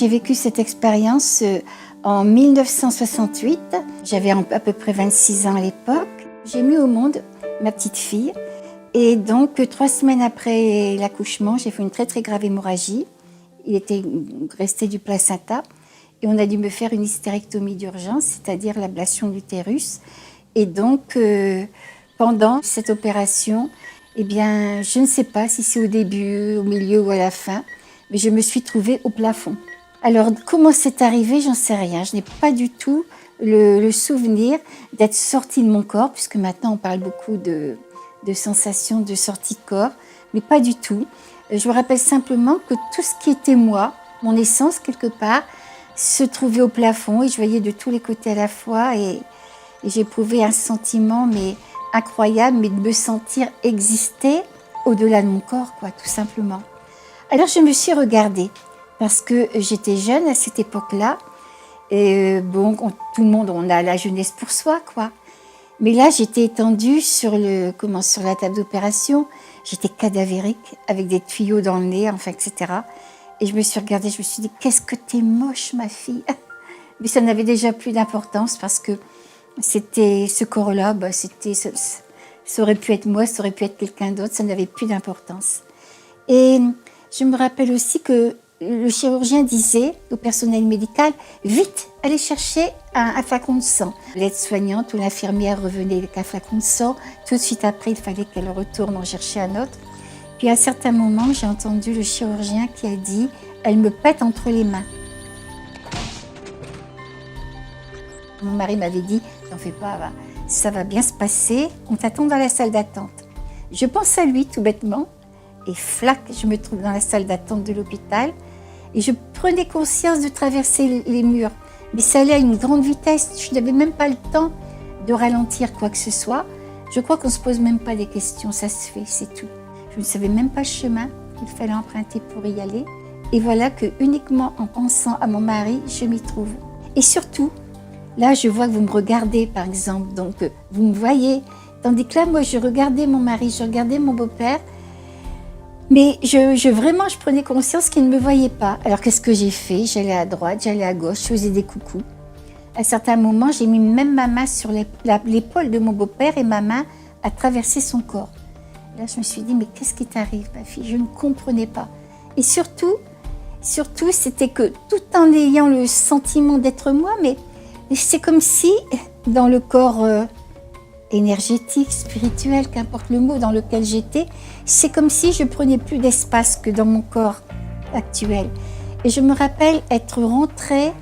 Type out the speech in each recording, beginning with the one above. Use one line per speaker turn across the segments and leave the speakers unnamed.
J'ai vécu cette expérience en 1968. J'avais à peu près 26 ans à l'époque. J'ai mis au monde ma petite fille. Et donc, 3 semaines après l'accouchement, j'ai fait une très très grave hémorragie. Il était resté du placenta. Et on a dû me faire une hystérectomie d'urgence, c'est-à-dire l'ablation de l'utérus. Et donc, pendant cette opération, eh bien, je ne sais pas si c'est au début, au milieu ou à la fin, mais je me suis trouvée au plafond. Alors, comment c'est arrivé, j'en sais rien. Je n'ai pas du tout le souvenir d'être sortie de mon corps, puisque maintenant on parle beaucoup de sensations de sortie de corps, mais pas du tout. Je me rappelle simplement que tout ce qui était moi, mon essence quelque part, se trouvait au plafond et je voyais de tous les côtés à la fois et j'éprouvais un sentiment mais incroyable, mais de me sentir exister au-delà de mon corps, quoi, tout simplement. Alors je me suis regardée parce que j'étais jeune à cette époque-là. Et bon, tout le monde, on a la jeunesse pour soi, quoi. Mais là, j'étais étendue sur la table d'opération. J'étais cadavérique, avec des tuyaux dans le nez, enfin, etc. Et je me suis regardée, je me suis dit, qu'est-ce que t'es moche, ma fille. Mais ça n'avait déjà plus d'importance parce que c'était ce corps-là, ça aurait pu être moi, ça aurait pu être quelqu'un d'autre, ça n'avait plus d'importance. Et je me rappelle aussi que le chirurgien disait au personnel médical, vite, allez chercher un flacon de sang. L'aide-soignante ou l'infirmière revenait avec un flacon de sang. Tout de suite après, il fallait qu'elle retourne en chercher un autre. Puis à un certain moment, j'ai entendu le chirurgien qui a dit, elle me pète entre les mains. Mon mari m'avait dit, t'en fais pas, ça va bien se passer, on t'attend dans la salle d'attente. Je pense à lui tout bêtement, et flac, je me trouve dans la salle d'attente de l'hôpital, et je prenais conscience de traverser les murs. Mais ça allait à une grande vitesse, je n'avais même pas le temps de ralentir quoi que ce soit. Je crois qu'on ne se pose même pas des questions, ça se fait, c'est tout. Je ne savais même pas le chemin qu'il fallait emprunter pour y aller. Et voilà que uniquement en pensant à mon mari, je m'y trouve. Et surtout, là, je vois que vous me regardez, par exemple, donc vous me voyez. Tandis que là, moi, je regardais mon mari, je regardais mon beau-père, mais vraiment, je prenais conscience qu'il ne me voyait pas. Alors, qu'est-ce que j'ai fait? J'allais à droite, j'allais à gauche, je faisais des coucous. À certains moments, j'ai mis même ma main sur l'épaule de mon beau-père et ma main a traversé son corps. Là, je me suis dit, mais qu'est-ce qui t'arrive, ma fille? Je ne comprenais pas. Et surtout, c'était que tout en ayant le sentiment d'être moi, mais c'est comme si, dans le corps énergétique, spirituel, qu'importe le mot dans lequel j'étais, c'est comme si je prenais plus d'espace que dans mon corps actuel. Et je me rappelle être rentrée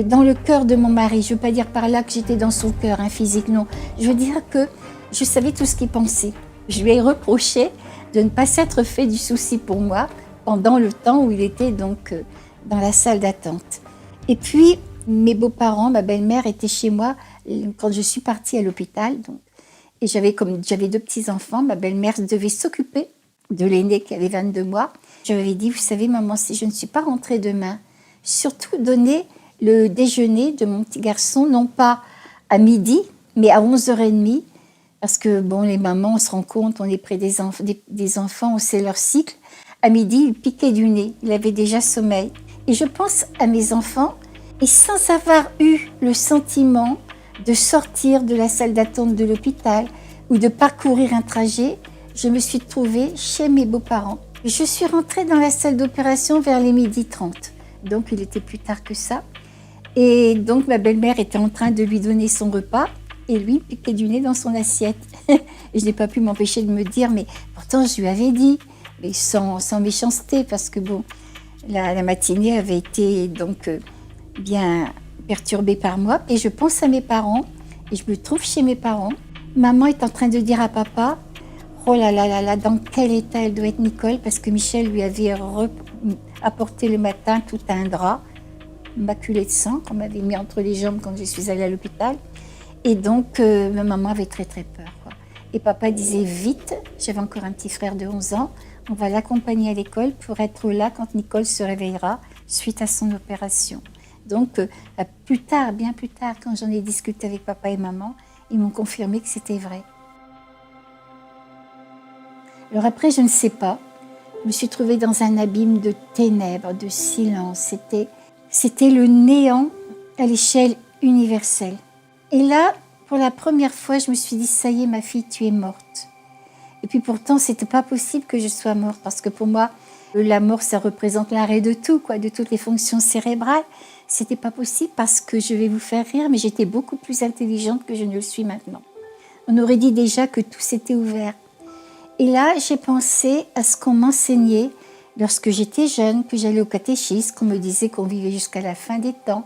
dans le cœur de mon mari. Je ne veux pas dire par là que j'étais dans son cœur, physique, non. Je veux dire que je savais tout ce qu'il pensait. Je lui ai reproché de ne pas s'être fait du souci pour moi pendant le temps où il était donc dans la salle d'attente. Et puis, mes beaux-parents, ma belle-mère était chez moi quand je suis partie à l'hôpital. Donc, et j'avais 2 petits-enfants. Ma belle-mère devait s'occuper de l'aîné qui avait 22 mois. Je lui avais dit, vous savez, maman, si je ne suis pas rentrée demain, surtout donner le déjeuner de mon petit garçon, non pas à midi, mais à 11h30. Parce que, bon, les mamans, on se rend compte, on est près des enfants, on sait leur cycle. À midi, il piquait du nez, il avait déjà sommeil. Et je pense à mes enfants, et sans avoir eu le sentiment de sortir de la salle d'attente de l'hôpital ou de parcourir un trajet, je me suis trouvée chez mes beaux-parents. Je suis rentrée dans la salle d'opération vers les 12h30. Donc, il était plus tard que ça. Et donc, ma belle-mère était en train de lui donner son repas et lui piquait du nez dans son assiette. Et je n'ai pas pu m'empêcher de me dire, mais pourtant, je lui avais dit, mais sans méchanceté, parce que bon, la matinée avait été donc bien perturbée par moi. Et je pense à mes parents, et je me trouve chez mes parents. Maman est en train de dire à papa, oh là là là là, dans quel état elle doit être Nicole, parce que Michel lui avait apporté le matin tout un drap maculé de sang qu'on m'avait mis entre les jambes quand je suis allée à l'hôpital. Et donc, ma maman avait très très peur, quoi. Et papa disait vite, j'avais encore un petit frère de 11 ans, on va l'accompagner à l'école pour être là quand Nicole se réveillera suite à son opération. Donc, plus tard, bien plus tard, quand j'en ai discuté avec papa et maman, ils m'ont confirmé que c'était vrai. Alors après, je ne sais pas, je me suis trouvée dans un abîme de ténèbres, de silence. C'était le néant à l'échelle universelle. Et là, pour la première fois, je me suis dit, ça y est, ma fille, tu es morte. Et puis pourtant, c'était pas possible que je sois morte, parce que pour moi, la mort, ça représente l'arrêt de tout, quoi, de toutes les fonctions cérébrales. C'était pas possible parce que je vais vous faire rire, mais j'étais beaucoup plus intelligente que je ne le suis maintenant. On aurait dit déjà que tout s'était ouvert. Et là, j'ai pensé à ce qu'on m'enseignait lorsque j'étais jeune, que j'allais au catéchisme, qu'on me disait qu'on vivait jusqu'à la fin des temps.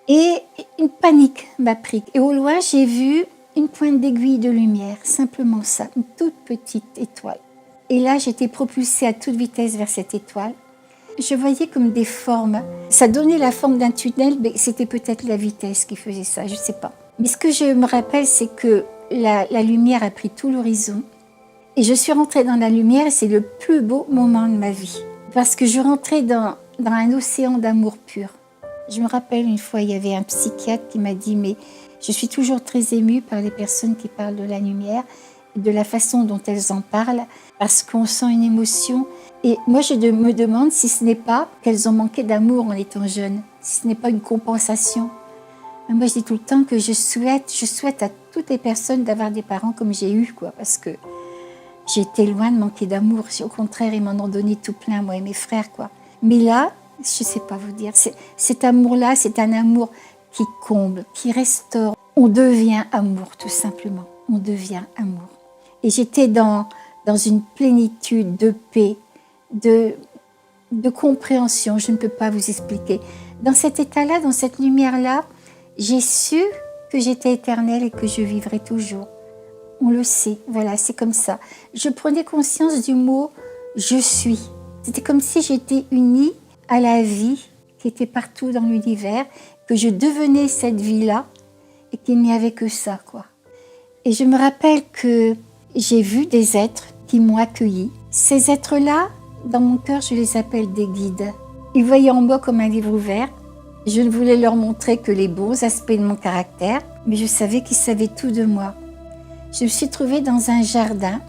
Et une panique m'a pris. Et au loin, j'ai vu une pointe d'aiguille de lumière, simplement ça, une toute petite étoile. Et là, j'étais propulsée à toute vitesse vers cette étoile. Je voyais comme des formes. Ça donnait la forme d'un tunnel, mais c'était peut-être la vitesse qui faisait ça, je ne sais pas. Mais ce que je me rappelle, c'est que la lumière a pris tout l'horizon. Et je suis rentrée dans la lumière et c'est le plus beau moment de ma vie. Parce que je rentrais dans un océan d'amour pur. Je me rappelle une fois, il y avait un psychiatre qui m'a dit « Mais je suis toujours très émue par les personnes qui parlent de la lumière, de la façon dont elles en parlent, parce qu'on sent une émotion. Et moi, je me demande si ce n'est pas qu'elles ont manqué d'amour en étant jeunes, si ce n'est pas une compensation. » Moi, je dis tout le temps que je souhaite à toutes les personnes d'avoir des parents comme j'ai eu, quoi, parce que j'étais loin de manquer d'amour. Au contraire, ils m'en ont donné tout plein, moi et mes frères, quoi. Mais là, je ne sais pas vous dire, cet amour-là, c'est un amour qui comble, qui restaure. On devient amour, tout simplement. On devient amour. Et j'étais dans une plénitude de paix, de compréhension, je ne peux pas vous expliquer. Dans cet état-là, dans cette lumière-là, j'ai su que j'étais éternelle et que je vivrais toujours. On le sait, voilà, c'est comme ça. Je prenais conscience du mot « je suis ». C'était comme si j'étais unie à la vie qui était partout dans l'univers, que je devenais cette vie-là et qu'il n'y avait que ça, quoi. Et je me rappelle que j'ai vu des êtres qui m'ont accueillie. Ces êtres-là, dans mon cœur, je les appelle des guides. Ils voyaient en moi comme un livre ouvert. Je ne voulais leur montrer que les bons aspects de mon caractère, mais je savais qu'ils savaient tout de moi. Je me suis trouvée dans un jardin.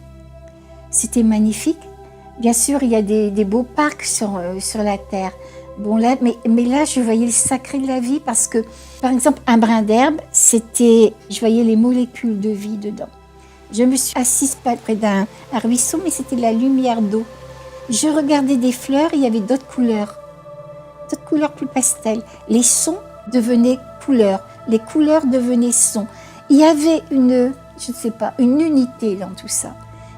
C'était magnifique. Bien sûr, il y a des beaux parcs sur la terre. Bon, là, mais là, je voyais le sacré de la vie parce que, par exemple, un brin d'herbe, je voyais les molécules de vie dedans. Je me suis assise près d'un ruisseau, mais c'était de la lumière d'eau. Je regardais des fleurs, il y avait d'autres couleurs plus pastel. Les sons devenaient couleurs, les couleurs devenaient sons. Il y avait une unité dans tout ça.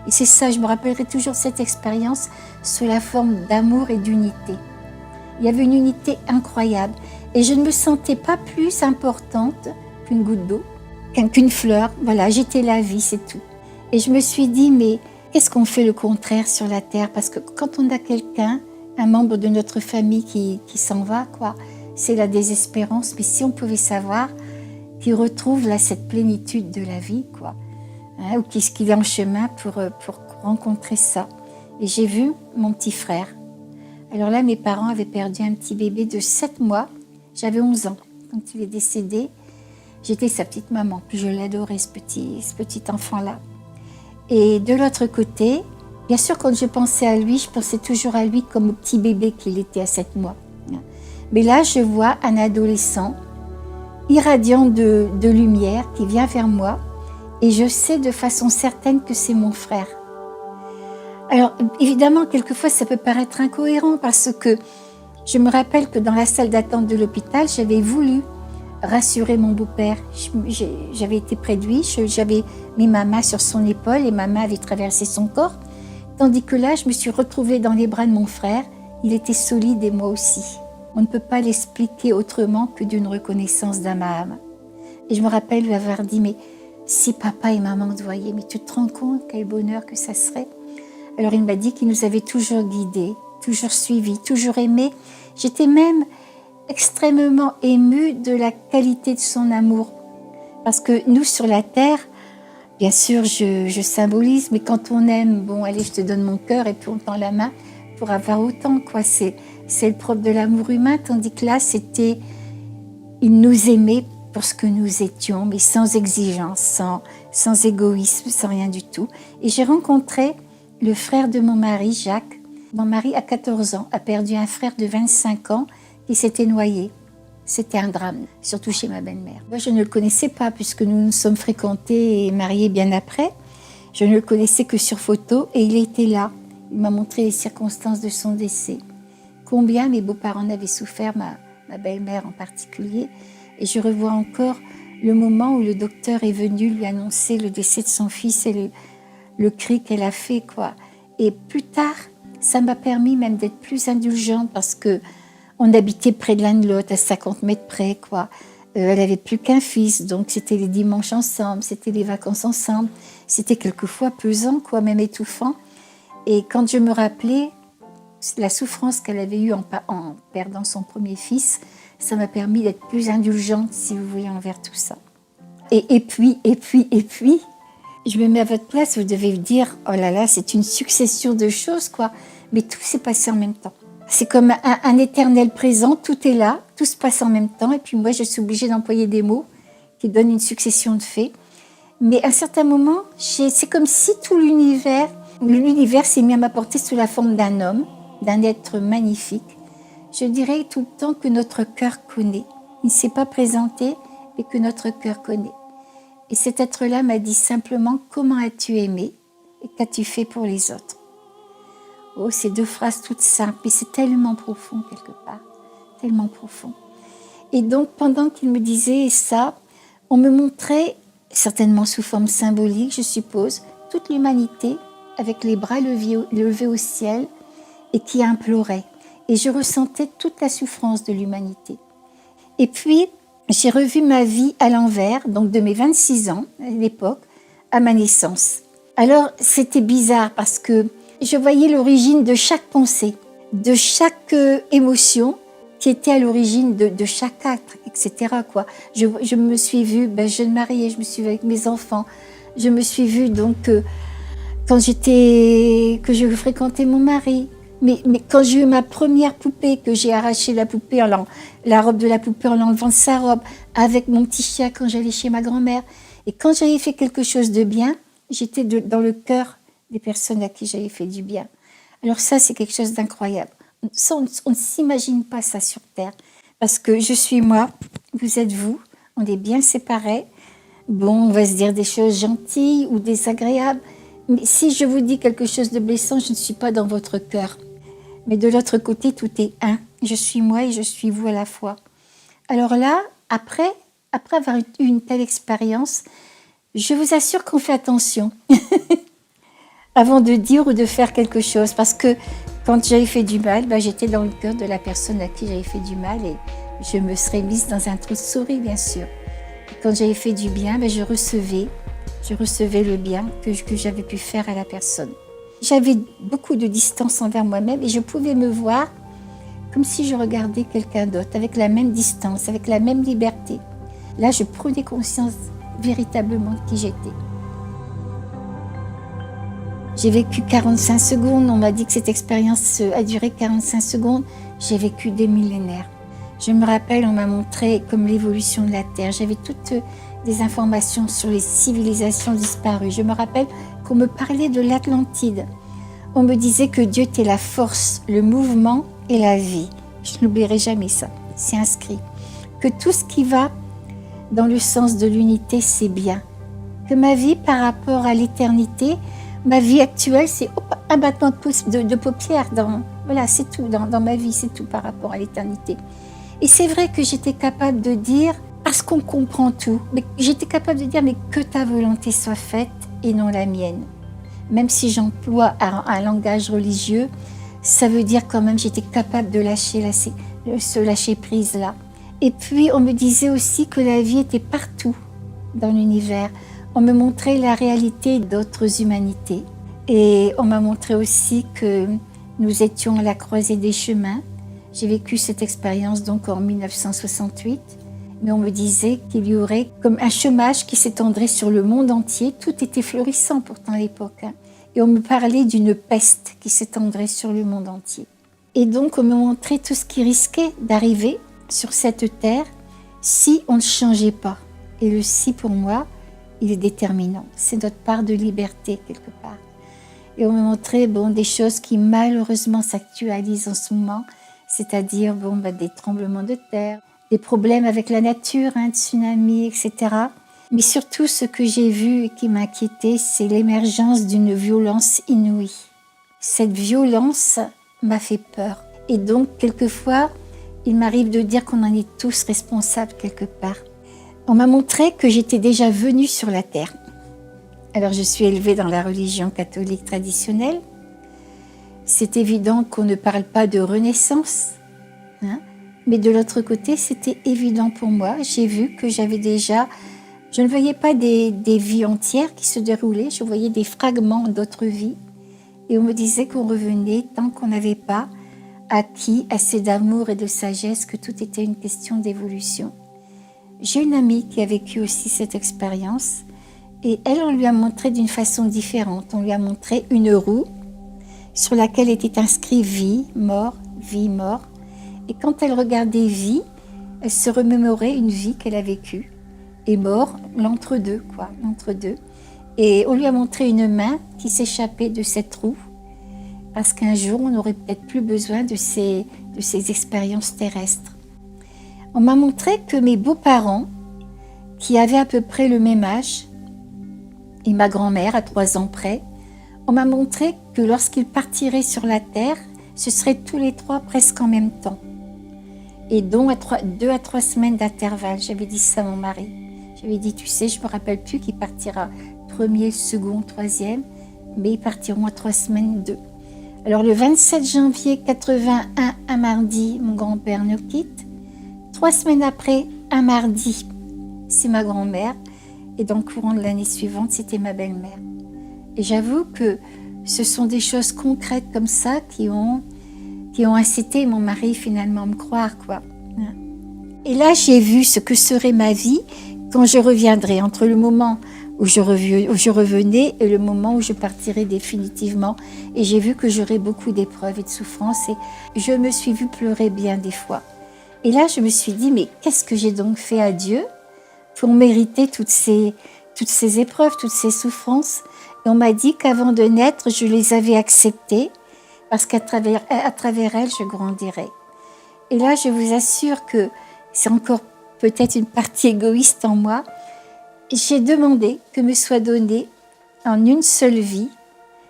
Et c'est ça, je me rappellerai toujours cette expérience sous la forme d'amour et d'unité. Il y avait une unité incroyable. Et je ne me sentais pas plus importante qu'une goutte d'eau, qu'une fleur. Voilà, j'étais la vie, c'est tout. Et je me suis dit, mais qu'est-ce qu'on fait le contraire sur la terre? Parce que quand on a quelqu'un, un membre de notre famille qui s'en va, quoi, c'est la désespérance. Mais si on pouvait savoir qu'il retrouve là cette plénitude de la vie, quoi, hein, ou qu'il est en chemin pour rencontrer ça. Et j'ai vu mon petit frère. Alors là, mes parents avaient perdu un petit bébé de 7 mois. J'avais 11 ans quand il est décédé. J'étais sa petite maman. Je l'adorais, ce petit enfant-là. Et de l'autre côté, bien sûr, quand je pensais à lui, je pensais toujours à lui comme au petit bébé qu'il était à 7 mois. Mais là, je vois un adolescent irradiant de lumière qui vient vers moi et je sais de façon certaine que c'est mon frère. Alors, évidemment, quelquefois, ça peut paraître incohérent parce que je me rappelle que dans la salle d'attente de l'hôpital, j'avais voulu rassurer mon beau-père. J'avais été près de lui, j'avais mis ma main sur son épaule et ma main avait traversé son corps. Tandis que là, je me suis retrouvée dans les bras de mon frère. Il était solide et moi aussi. On ne peut pas l'expliquer autrement que d'une reconnaissance d'âme à âme. Et je me rappelle lui avoir dit, mais si papa et maman te voyaient, mais tu te rends compte quel bonheur que ça serait? Alors il m'a dit qu'il nous avait toujours guidés, toujours suivis, toujours aimés. J'étais même extrêmement émue de la qualité de son amour. Parce que nous, sur la terre, bien sûr, je symbolise, mais quand on aime, bon, allez, je te donne mon cœur et puis on tend la main pour avoir autant, quoi. C'est le propre de l'amour humain, tandis que là, il nous aimait pour ce que nous étions, mais sans exigence, sans égoïsme, sans rien du tout. Et j'ai rencontré le frère de mon mari, Jacques. Mon mari, à 14 ans, a perdu un frère de 25 ans qui s'était noyé. C'était un drame, surtout chez ma belle-mère. Moi, je ne le connaissais pas puisque nous nous sommes fréquentés et mariés bien après. Je ne le connaissais que sur photo et il était là. Il m'a montré les circonstances de son décès. Combien mes beaux-parents en avaient souffert, ma belle-mère en particulier. Et je revois encore le moment où le docteur est venu lui annoncer le décès de son fils et le cri qu'elle a fait, quoi. Et plus tard, ça m'a permis même d'être plus indulgente parce que on habitait près de l'un de l'autre, à 50 mètres près, quoi. Elle n'avait plus qu'un fils, donc c'était les dimanches ensemble, c'était les vacances ensemble. C'était quelquefois pesant, quoi, même étouffant. Et quand je me rappelais la souffrance qu'elle avait eue en perdant son premier fils, ça m'a permis d'être plus indulgente, si vous voulez, envers tout ça. Et puis, je me mets à votre place, vous devez vous dire, oh là là, c'est une succession de choses, quoi. Mais tout s'est passé en même temps. C'est comme un éternel présent, tout est là, tout se passe en même temps. Et puis moi, je suis obligée d'employer des mots qui donnent une succession de faits. Mais à un certain moment, c'est comme si tout l'univers s'est mis à m'apporter sous la forme d'un homme, d'un être magnifique. Je dirais tout le temps que notre cœur connaît. Il ne s'est pas présenté, mais que notre cœur connaît. Et cet être-là m'a dit simplement « Comment as-tu aimé et qu'as-tu fait pour les autres ?» Oh, ces deux phrases toutes simples, mais c'est tellement profond quelque part, tellement profond. Et donc, pendant qu'il me disait ça, on me montrait, certainement sous forme symbolique, je suppose, toute l'humanité avec les bras levés au ciel et qui implorait. Et je ressentais toute la souffrance de l'humanité. Et puis, j'ai revu ma vie à l'envers, donc de mes 26 ans à l'époque, à ma naissance. Alors, c'était bizarre parce que je voyais l'origine de chaque pensée, de chaque émotion qui était à l'origine de chaque acte, etc., quoi. Je me suis vue jeune mariée, je me suis vue avec mes enfants, je me suis vue donc que je fréquentais mon mari. Mais quand j'ai eu ma première poupée, que j'ai arraché la robe de la poupée en l'enlevant de sa robe, avec mon petit chien quand j'allais chez ma grand-mère, et quand j'avais fait quelque chose de bien, j'étais dans le cœur des personnes à qui j'avais fait du bien. Alors ça, c'est quelque chose d'incroyable. Ça, on ne s'imagine pas ça sur Terre, parce que je suis moi, vous êtes vous, on est bien séparés. Bon, on va se dire des choses gentilles ou désagréables, mais si je vous dis quelque chose de blessant, je ne suis pas dans votre cœur. Mais de l'autre côté, tout est un. Je suis moi et je suis vous à la fois. Alors là, après avoir eu une telle expérience, je vous assure qu'on fait attention avant de dire ou de faire quelque chose. Parce que quand j'avais fait du mal, j'étais dans le cœur de la personne à qui j'avais fait du mal et je me serais mise dans un trou de souris, bien sûr. Et quand j'avais fait du bien, je recevais le bien que j'avais pu faire à la personne. J'avais beaucoup de distance envers moi-même et je pouvais me voir comme si je regardais quelqu'un d'autre, avec la même distance, avec la même liberté. Là, je prenais conscience véritablement de qui j'étais. J'ai vécu 45 secondes, on m'a dit que cette expérience a duré 45 secondes. J'ai vécu des millénaires. Je me rappelle, on m'a montré comme l'évolution de la Terre. J'avais toutes des informations sur les civilisations disparues. Je me rappelle qu'on me parlait de l'Atlantide. On me disait que Dieu était la force, le mouvement et la vie. Je n'oublierai jamais ça, c'est inscrit. Que tout ce qui va dans le sens de l'unité, c'est bien. Que ma vie par rapport à l'éternité, ma vie actuelle, c'est un battement de paupières. Voilà, c'est tout dans ma vie, c'est tout par rapport à l'éternité. Et c'est vrai que j'étais capable de dire, parce qu'on comprend tout, mais j'étais capable de dire, mais que ta volonté soit faite et non la mienne. Même si j'emploie un langage religieux, ça veut dire quand même j'étais capable de ce lâcher prise là. Et puis on me disait aussi que la vie était partout dans l'univers. On me montrait la réalité d'autres humanités. Et on m'a montré aussi que nous étions à la croisée des chemins. J'ai vécu cette expérience donc en 1968. Mais on me disait qu'il y aurait comme un chômage qui s'étendrait sur le monde entier. Tout était florissant pourtant à l'époque. Et on me parlait d'une peste qui s'étendrait sur le monde entier. Et donc on me montrait tout ce qui risquait d'arriver sur cette terre si on ne changeait pas. Et le si pour moi, il est déterminant. C'est notre part de liberté quelque part. Et on me montrait des choses qui malheureusement s'actualisent en ce moment. c'est-à-dire des tremblements de terre, des problèmes avec la nature, tsunamis, etc. Mais surtout, ce que j'ai vu et qui m'a inquiétée, c'est l'émergence d'une violence inouïe. Cette violence m'a fait peur. Et donc, quelquefois, il m'arrive de dire qu'on en est tous responsables quelque part. On m'a montré que j'étais déjà venue sur la terre. Alors, je suis élevée dans la religion catholique traditionnelle. C'est évident qu'on ne parle pas de renaissance, mais de l'autre côté, c'était évident pour moi. J'ai vu que j'avais déjà... Je ne voyais pas des vies entières qui se déroulaient, je voyais des fragments d'autres vies. Et on me disait qu'on revenait tant qu'on n'avait pas acquis assez d'amour et de sagesse, que tout était une question d'évolution. J'ai une amie qui a vécu aussi cette expérience, et elle, on lui a montré d'une façon différente. On lui a montré une roue sur laquelle était inscrit vie, mort, vie, mort. Et quand elle regardait vie, elle se remémorait une vie qu'elle a vécue. Et mort, l'entre-deux, l'entre-deux. Et on lui a montré une main qui s'échappait de cette roue, parce qu'un jour, on n'aurait peut-être plus besoin de ces expériences terrestres. On m'a montré que mes beaux-parents, qui avaient à peu près le même âge, et ma grand-mère à 3 ans près, on m'a montré que lorsqu'ils partiraient sur la terre, ce serait tous les 3 presque en même temps. Et dont 2 à 3 semaines d'intervalle. J'avais dit ça à mon mari. J'avais dit, tu sais, je ne me rappelle plus qui partira premier, second, troisième, mais ils partiront à 3 semaines d'eux. Alors le 27 janvier 81, un mardi, mon grand-père nous quitte. 3 semaines après, un mardi, c'est ma grand-mère. Et dans le courant de l'année suivante, c'était ma belle-mère. Et j'avoue que ce sont des choses concrètes comme ça qui ont incité mon mari finalement à me croire, Et là, j'ai vu ce que serait ma vie quand je reviendrai, entre le moment où je revenais et le moment où je partirai définitivement. Et j'ai vu que j'aurais beaucoup d'épreuves et de souffrances, et je me suis vue pleurer bien des fois. Et là, je me suis dit, mais qu'est-ce que j'ai donc fait à Dieu pour mériter toutes ces épreuves, toutes ces souffrances? Et on m'a dit qu'avant de naître, je les avais acceptées, parce qu'à travers elles, je grandirais. Et là, je vous assure que c'est encore peut-être une partie égoïste en moi. J'ai demandé que me soit donné en une seule vie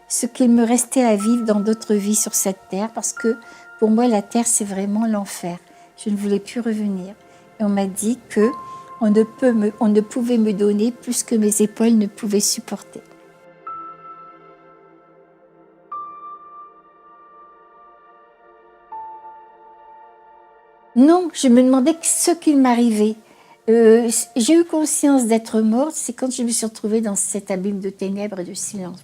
ce qu'il me restait à vivre dans d'autres vies sur cette terre, parce que pour moi, la terre, c'est vraiment l'enfer. Je ne voulais plus revenir. Et on m'a dit qu'on ne pouvait me donner plus que mes épaules ne pouvaient supporter. Non, je me demandais ce qu'il m'arrivait. J'ai eu conscience d'être morte, c'est quand je me suis retrouvée dans cet abîme de ténèbres et de silence,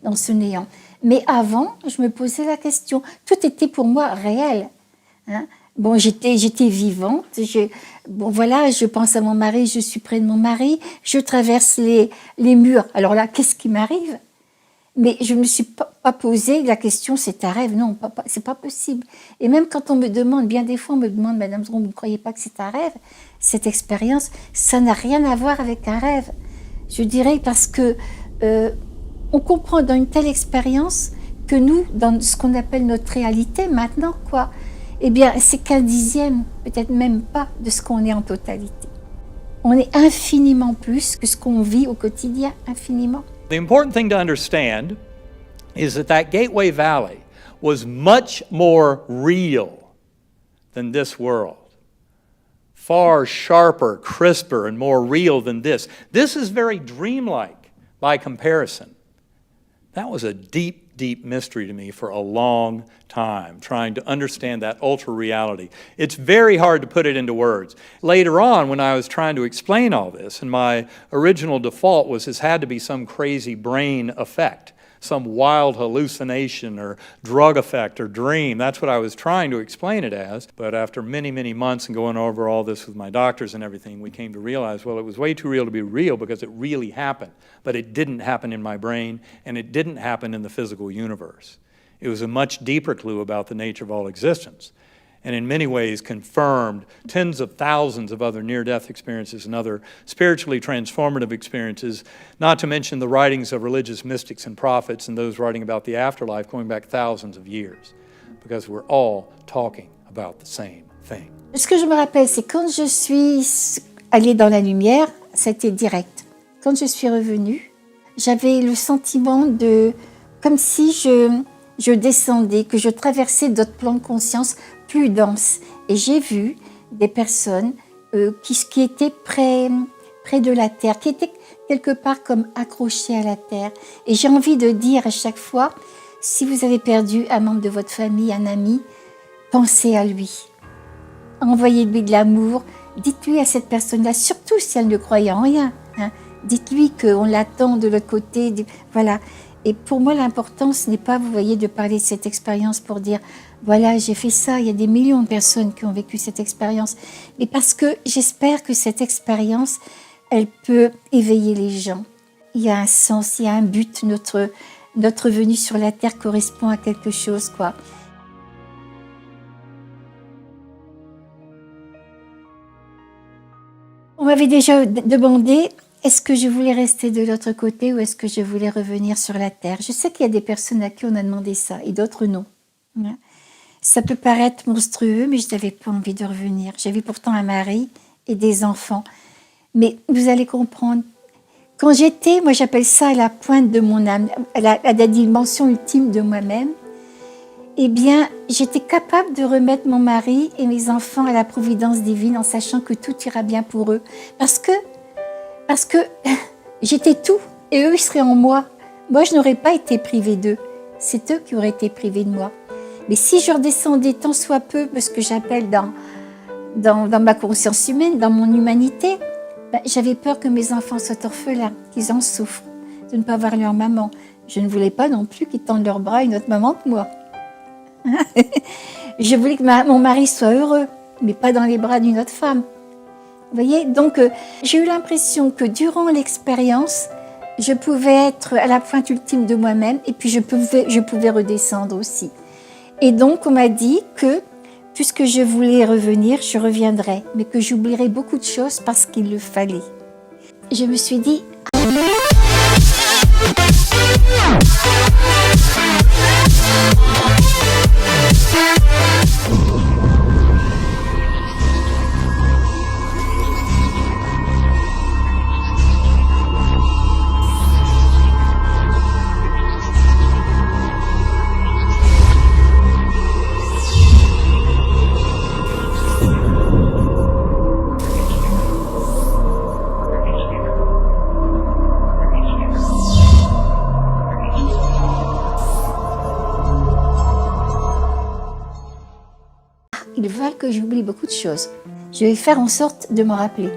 dans ce néant. Mais avant, je me posais la question. Tout était pour moi réel. Bon, j'étais vivante. Je pense à mon mari, je suis près de mon mari, je traverse les murs. Alors là, qu'est-ce qui m'arrive? Mais je ne me suis pas posé la question, c'est un rêve? Non, c'est pas possible. Et même quand on me demande, bien des fois on me demande, Madame Zron, vous ne croyez pas que c'est un rêve? Cette expérience, ça n'a rien à voir avec un rêve. Je dirais parce que on comprend dans une telle expérience que nous, dans ce qu'on appelle notre réalité maintenant, eh bien, c'est qu'un dixième, peut-être même pas, de ce qu'on est en totalité. On est infiniment plus que ce qu'on vit au quotidien, infiniment.
The important thing to understand is that Gateway Valley was much more real than this world. Far sharper, crisper, and more real than this. This is very dreamlike by comparison. That was a deep, deep mystery to me for a long time, trying to understand that ultra reality. It's very hard to put it into words. Later on, when I was trying to explain all this, and my original default was this had to be some crazy brain effect, some wild hallucination or drug effect or dream. That's what I was trying to explain it as. But after many, many months and going over all this with my doctors and everything, we came to realize, well, it was way too real to be real because it really happened. But it didn't happen in my brain, and it didn't happen in the physical universe. It was a much deeper clue about the nature of all existence, and in many ways confirmed tens of thousands of other near-death experiences and other spiritually transformative experiences, not to mention the writings of religious mystics and prophets and those writing about the afterlife going back thousands of years, because we're all talking about the same thing.
Ce que je me rappelle, c'est quand je suis allée dans la lumière, c'était direct. Quand je suis revenue, j'avais le sentiment de... comme si je descendais, que je traversais d'autres plans de conscience plus denses. Et j'ai vu des personnes qui étaient près de la terre, qui étaient quelque part comme accrochées à la terre. Et j'ai envie de dire à chaque fois, si vous avez perdu un membre de votre famille, un ami, pensez à lui. Envoyez-lui de l'amour, dites-lui à cette personne-là, surtout si elle ne croyait en rien, hein, dites-lui qu'on l'attend de l'autre côté, voilà. Et pour moi, l'important, ce n'est pas, vous voyez, de parler de cette expérience pour dire, voilà, j'ai fait ça, il y a des millions de personnes qui ont vécu cette expérience, mais parce que j'espère que cette expérience, elle peut éveiller les gens. Il y a un sens, il y a un but, notre venue sur la Terre correspond à quelque chose, quoi. On m'avait déjà demandé, est-ce que je voulais rester de l'autre côté ou est-ce que je voulais revenir sur la Terre? Je sais qu'il y a des personnes à qui on a demandé ça et d'autres non. Ça peut paraître monstrueux, mais je n'avais pas envie de revenir. J'avais pourtant un mari et des enfants. Mais vous allez comprendre, quand j'étais, moi j'appelle ça à la pointe de mon âme, à la dimension ultime de moi-même, eh bien, j'étais capable de remettre mon mari et mes enfants à la providence divine en sachant que tout ira bien pour eux. Parce que j'étais tout et eux, ils seraient en moi. Moi, je n'aurais pas été privée d'eux. C'est eux qui auraient été privés de moi. Mais si je redescendais tant soit peu, ce que j'appelle dans ma conscience humaine, dans mon humanité, j'avais peur que mes enfants soient orphelins, qu'ils en souffrent, de ne pas voir leur maman. Je ne voulais pas non plus qu'ils tendent leurs bras à une autre maman que moi. Je voulais que mon mari soit heureux, mais pas dans les bras d'une autre femme. Vous voyez, donc j'ai eu l'impression que durant l'expérience, je pouvais être à la pointe ultime de moi-même et puis je pouvais redescendre aussi. Et donc on m'a dit que puisque je voulais revenir, je reviendrais, mais que j'oublierais beaucoup de choses parce qu'il le fallait. Je me suis dit... Ils veulent que j'oublie beaucoup de choses. Je vais faire en sorte de m'en rappeler.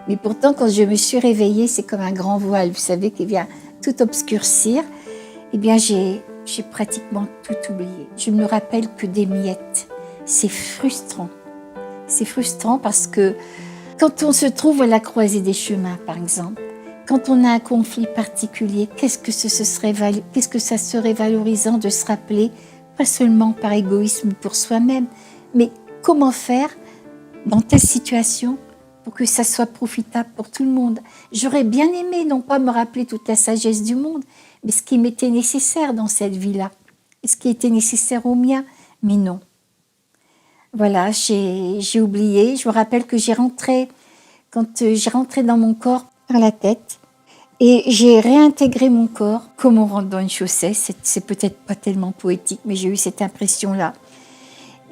Mais pourtant, quand je me suis réveillée, c'est comme un grand voile, vous savez, qui vient tout obscurcir. Eh bien, j'ai pratiquement tout oublié. Je ne me rappelle que des miettes. C'est frustrant. C'est frustrant parce que quand on se trouve à la croisée des chemins, par exemple, quand on a un conflit particulier, qu'est-ce que ça serait valorisant de se rappeler, pas seulement par égoïsme pour soi-même, mais comment faire dans telle situation pour que ça soit profitable pour tout le monde. J'aurais bien aimé non pas me rappeler toute la sagesse du monde, mais ce qui m'était nécessaire dans cette vie-là, et ce qui était nécessaire au mien, mais non. Voilà, j'ai oublié. Je me rappelle que quand j'ai rentré dans mon corps par la tête, et j'ai réintégré mon corps comme on rentre dans une chaussée. C'est peut-être pas tellement poétique, mais j'ai eu cette impression-là.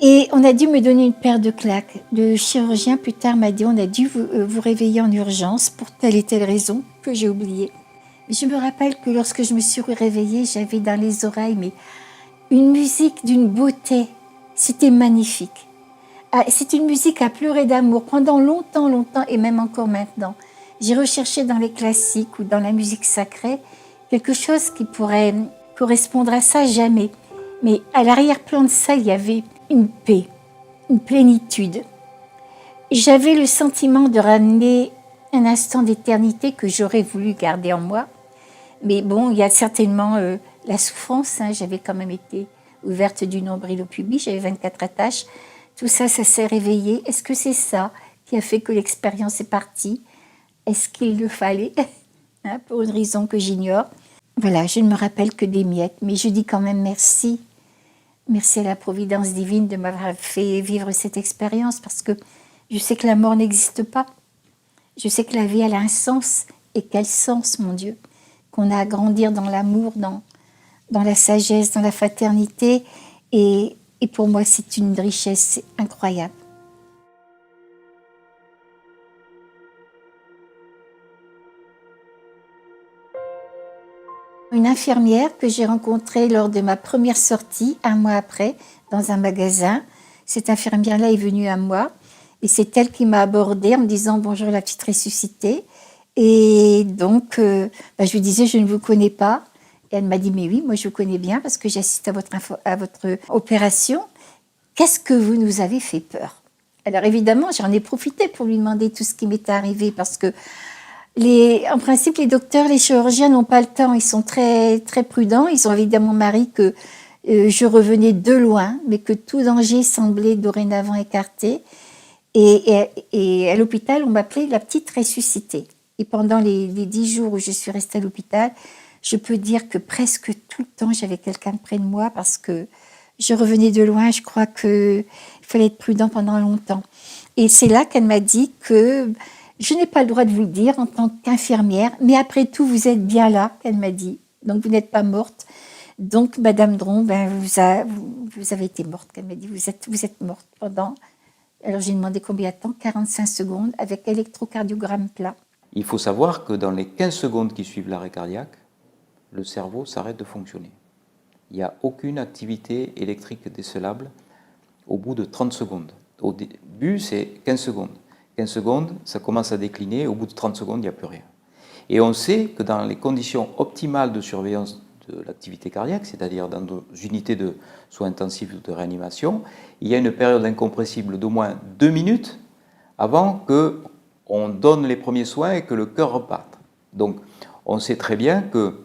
Et on a dû me donner une paire de claques. Le chirurgien, plus tard, m'a dit, on a dû vous réveiller en urgence pour telle et telle raison que j'ai oubliée. Mais je me rappelle que lorsque je me suis réveillée, j'avais dans les oreilles une musique d'une beauté. C'était magnifique. C'est une musique à pleurer d'amour pendant longtemps, et même encore maintenant. J'ai recherché dans les classiques ou dans la musique sacrée quelque chose qui pourrait correspondre à ça, jamais. Mais à l'arrière-plan de ça, il y avait une paix, une plénitude. J'avais le sentiment de ramener un instant d'éternité que j'aurais voulu garder en moi. Mais bon, il y a certainement la souffrance. J'avais quand même été ouverte du nombril au pubis, j'avais 24 attaches. Tout ça, ça s'est réveillé. Est-ce que c'est ça qui a fait que l'expérience est partie? Est-ce qu'il le fallait? Pour une raison que j'ignore. Voilà, je ne me rappelle que des miettes, mais je dis quand même merci. Merci à la providence divine de m'avoir fait vivre cette expérience parce que je sais que la mort n'existe pas. Je sais que la vie, elle a un sens. Et quel sens, mon Dieu! Qu'on a à grandir dans l'amour, dans la sagesse, dans la fraternité. Et pour moi, c'est une richesse incroyable. Une infirmière que j'ai rencontrée lors de ma première sortie, un mois après, dans un magasin. Cette infirmière-là est venue à moi et c'est elle qui m'a abordée en me disant « Bonjour la petite ressuscitée ». Et donc, je lui disais « Je ne vous connais pas ». Et elle m'a dit « Mais oui, moi je vous connais bien parce que j'assiste à votre opération. Qu'est-ce que vous nous avez fait peur ?» Alors évidemment, j'en ai profité pour lui demander tout ce qui m'était arrivé parce que en principe, les docteurs, les chirurgiens n'ont pas le temps. Ils sont très, très prudents. Ils ont évidemment mon mari que je revenais de loin, mais que tout danger semblait dorénavant écarté. Et à l'hôpital, on m'appelait la petite ressuscitée. Et pendant les 10 jours où je suis restée à l'hôpital, je peux dire que presque tout le temps, j'avais quelqu'un près de moi parce que je revenais de loin. Je crois qu'il fallait être prudent pendant longtemps. Et c'est là qu'elle m'a dit que je n'ai pas le droit de vous le dire en tant qu'infirmière, mais après tout, vous êtes bien là, elle m'a dit. Donc, vous n'êtes pas morte. Donc, Madame Dron, vous avez été morte, elle m'a dit. Vous êtes morte pendant... Alors, j'ai demandé combien de temps? 45 secondes avec électrocardiogramme plat.
Il faut savoir que dans les 15 secondes qui suivent l'arrêt cardiaque, le cerveau s'arrête de fonctionner. Il n'y a aucune activité électrique décelable au bout de 30 secondes. Au début, c'est 15 secondes. 15 secondes, ça commence à décliner, au bout de 30 secondes, il n'y a plus rien. Et on sait que dans les conditions optimales de surveillance de l'activité cardiaque, c'est-à-dire dans nos unités de soins intensifs ou de réanimation, il y a une période incompressible d'au moins 2 minutes avant qu'on donne les premiers soins et que le cœur reparte. Donc, on sait très bien que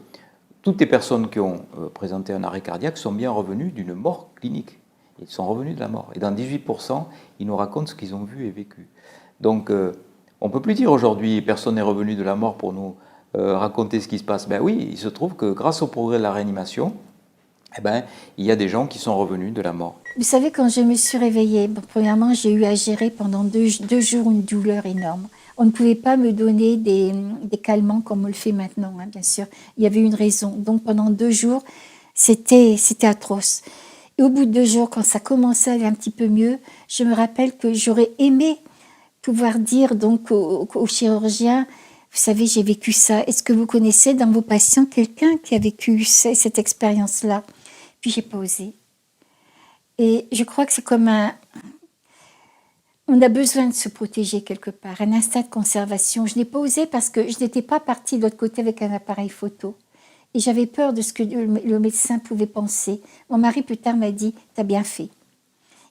toutes les personnes qui ont présenté un arrêt cardiaque sont bien revenues d'une mort clinique. Ils sont revenus de la mort. Et dans 18%, ils nous racontent ce qu'ils ont vu et vécu. Donc, on ne peut plus dire aujourd'hui, personne n'est revenu de la mort pour nous raconter ce qui se passe. Ben oui, il se trouve que grâce au progrès de la réanimation, il y a des gens qui sont revenus de la mort.
Vous savez, quand je me suis réveillée, premièrement, j'ai eu à gérer pendant 2 jours une douleur énorme. On ne pouvait pas me donner des calmants comme on le fait maintenant, hein, bien sûr. Il y avait une raison. Donc, pendant 2 jours, c'était atroce. Et au bout de 2 jours, quand ça commençait à aller un petit peu mieux, je me rappelle que j'aurais aimé pouvoir dire donc aux chirurgiens, vous savez, j'ai vécu ça. Est-ce que vous connaissez dans vos patients quelqu'un qui a vécu cette expérience-là? Puis j'ai pas osé. Et je crois que c'est comme on a besoin de se protéger quelque part, un instinct de conservation. Je n'ai pas osé parce que je n'étais pas partie de l'autre côté avec un appareil photo. Et j'avais peur de ce que le médecin pouvait penser. Mon mari plus tard m'a dit, t'as bien fait.